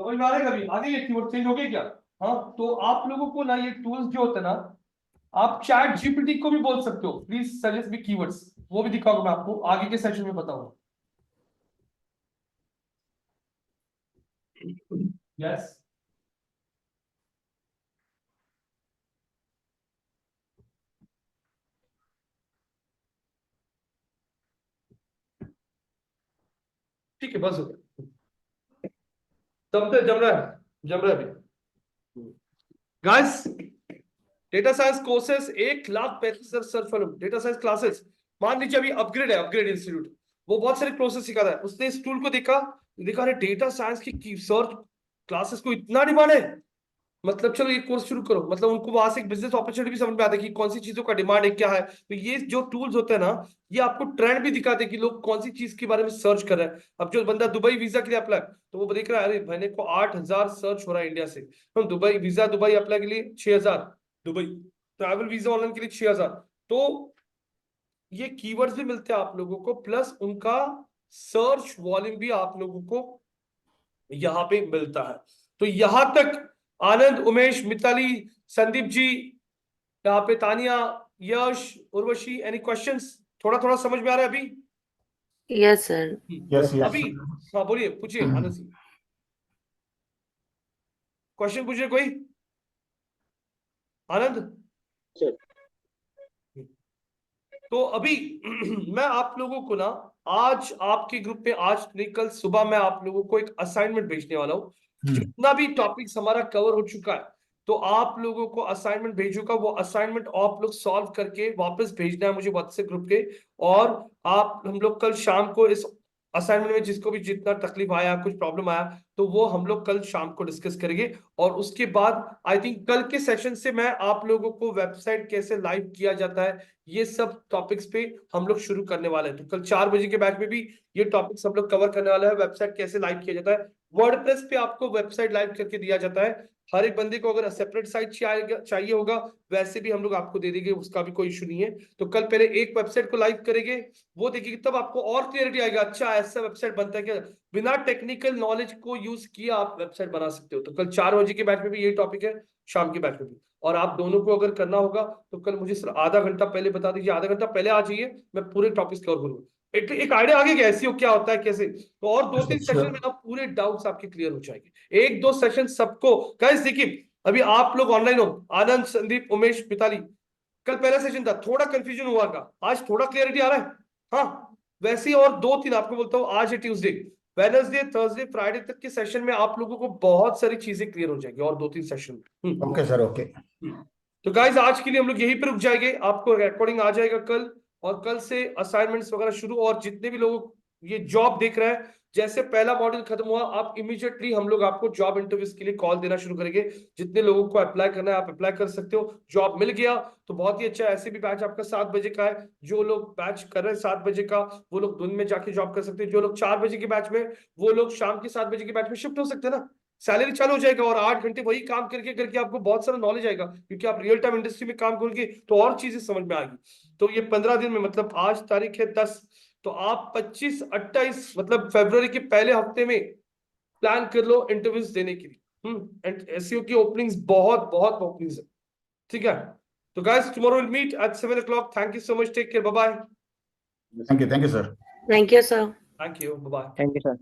समझ में आ रहा है? कभी आगे ये कीवर्ड चेंज हो गए क्या? हाँ, तो आप लोगों को ना ये टूल्स जो होते हैं ना, आप चैट जीपीटी को भी बोल सकते हो, प्लीज सजेस्ट मी कीवर्ड्स, वो भी दिखाऊंगा मैं आपको आगे के सेशन में बताऊंगा। यस, ठीक है, बस हो गया। जम रहा है अभी। Guys, data science courses 1,35,000 data science classes. मान लीजिए अभी अपग्रेड है, अपग्रेड इंस्टीट्यूट, वो बहुत सारे कोर्सेस सिखा रहा है। उसने इस टूल को देखा अरे डेटा साइंस की सर्च क्लासेस को इतना डिमांड है, मतलब चलो ये कोर्स शुरू करो। मतलब उनको वहां से एक बिजनेस अपॉर्चुनिटी भी समझ में आता है कि कौन सी चीजों का डिमांड है, क्या है। तो ये जो टूल्स होते हैं ना, ये आपको ट्रेंड भी दिखाते हैं कि लोग कौन सी चीज के बारे में सर्च कर रहे हैं। अब जो बंदा दुबई वीजा के लिए अप्लाई, तो वो देख रहा है अरे मैंने को 8,000 सर्च हो रहा है इंडिया से, हम दुबई वीजा, दुबई अप्लाई के लिए 6,000, दुबई ट्रैवल वीजा ऑनलाइन के लिए 6,000। तो ये कीवर्ड्स भी मिलते हैं आप लोगों को, प्लस उनका सर्च वॉल्यूम भी आप लोगों को यहाँ पे मिलता है। तो यहां तक आनंद, उमेश, मिताली, संदीप जी, यहाँ पे तानिया, यश, उर्वशी, एनी क्वेश्चंस? थोड़ा थोड़ा समझ में आ रहा है अभी?
Yes sir.
Yes, yes.
अभी हाँ बोलिए, पूछिए आनंद जी, क्वेश्चन पूछिए कोई। आनंद,
सर।
तो अभी मैं आप लोगों को ना, आज आपके ग्रुप में, आज नहीं कल सुबह मैं आप लोगों को एक असाइनमेंट भेजने वाला हूँ। जितना भी टॉपिक्स हमारा कवर हो चुका है, तो आप लोगों को असाइनमेंट भेजूंगा, वो असाइनमेंट आप लोग सॉल्व करके वापस भेजना है मुझे व्हाट्सएप ग्रुप के। और आप हम लोग कल शाम को इस असाइनमेंट में जिसको भी जितना तकलीफ आया, कुछ प्रॉब्लम आया, तो वो हम लोग कल शाम को डिस्कस करेंगे। और उसके बाद आई थिंक कल के सेशन से मैं आप लोगों को वेबसाइट कैसे लाइव किया जाता है, ये सब टॉपिक्स पे हम लोग शुरू करने वाले हैं। तो कल 4 बजे के बैच में भी ये टॉपिक्स हम लोग कवर करने वाले हैं, वेबसाइट कैसे लाइव किया जाता है। वर्डप्रेस पे आपको वेबसाइट लाइव करके दिया जाता है। हर एक बंदे को अगर सेपरेट साइट चाहिए होगा, वैसे भी हम लोग आपको दे देंगे, उसका भी कोई इशू नहीं है। तो कल पहले एक वेबसाइट को लाइव करेंगे, वो देखिए, तब आपको और क्लियरिटी आएगा, अच्छा ऐसा वेबसाइट बनता है क्या, बिना टेक्निकल नॉलेज को यूज किए आप वेबसाइट बना सकते हो। तो कल 4 बजे के बैच में भी यही टॉपिक है, शाम के बैच में भी। और आप दोनों को अगर करना होगा तो कल मुझे सिर्फ आधा घंटा पहले बता दीजिए, आधा घंटा पहले आ जाइए, मैं पूरे टॉपिक्स कवर करूंगा। एक आइडिया आगे क्या एसईओ क्या होता है, कैसे। तो और 2-3 सेशन में ना पूरे डाउट्स आपके क्लियर हो जाएंगे। 1-2 सेशन सबको। गाइस देखिए, अभी आप लोग ऑनलाइन हो, आनंद, संदीप, उमेश, मिताली, कल पहला सेशन था, थोड़ा कंफ्यूजन हुआ था, आज थोड़ा क्लियरिटी आ रहा है। हाँ, वैसे ही और 2-3 आपको बोलता हूँ, आज है ट्यूसडे, वेडनेसडे, थर्सडे, फ्राइडे तक के सेशन में आप लोगों को बहुत सारी चीजें क्लियर हो जाएगी, और 2-3 सेशन में।
Okay, sir. Okay.
तो गाइज आज के लिए हम लोग यहीं पे रुक जाएंगे, आपको रिकॉर्डिंग आ जाएगा कल, और कल से असाइनमेंट्स वगैरह शुरू। और जितने भी लोग ये जॉब देख रहे हैं, जैसे पहला मॉड्यूल खत्म हुआ, आप इमीडिएटली हम लोग आपको जॉब इंटरव्यूज के लिए कॉल देना शुरू करेंगे। जितने लोगों को अप्लाई करना है आप अप्लाई कर सकते हो। जॉब मिल गया तो बहुत ही अच्छा। ऐसे भी बैच आपका 7 बजे का है, जो लोग बैच कर रहे हैं 7 बजे का, वो लोग दिन में जाके जॉब कर सकते हैं। जो लोग 4 बजे के बैच में, वो लोग शाम के 7 बजे के बैच में शिफ्ट हो सकते हैं ना। सैलरी चालू हो जाएगा, और 8 घंटे वही काम करके आपको बहुत सारा नॉलेज आएगा, क्योंकि आप रियल टाइम इंडस्ट्री में काम करोगे तो और चीजें समझ में आएगी। तो ये 15 दिन में, मतलब आज तारीख है 10, तो आप 25-28 मतलब फरवरी के पहले हफ्ते में प्लान कर लो इंटरव्यूज देने के लिए। एंड एसईओ की ओपनिंग्स बहुत बहुत ओपनिंग्स है, ठीक है। तो guys, tomorrow will meet at 7 o'clock. Thank you so much, take care, bye bye.
Thank you, sir.
Thank you sir.
Thank you, bye bye.
Thank you, sir.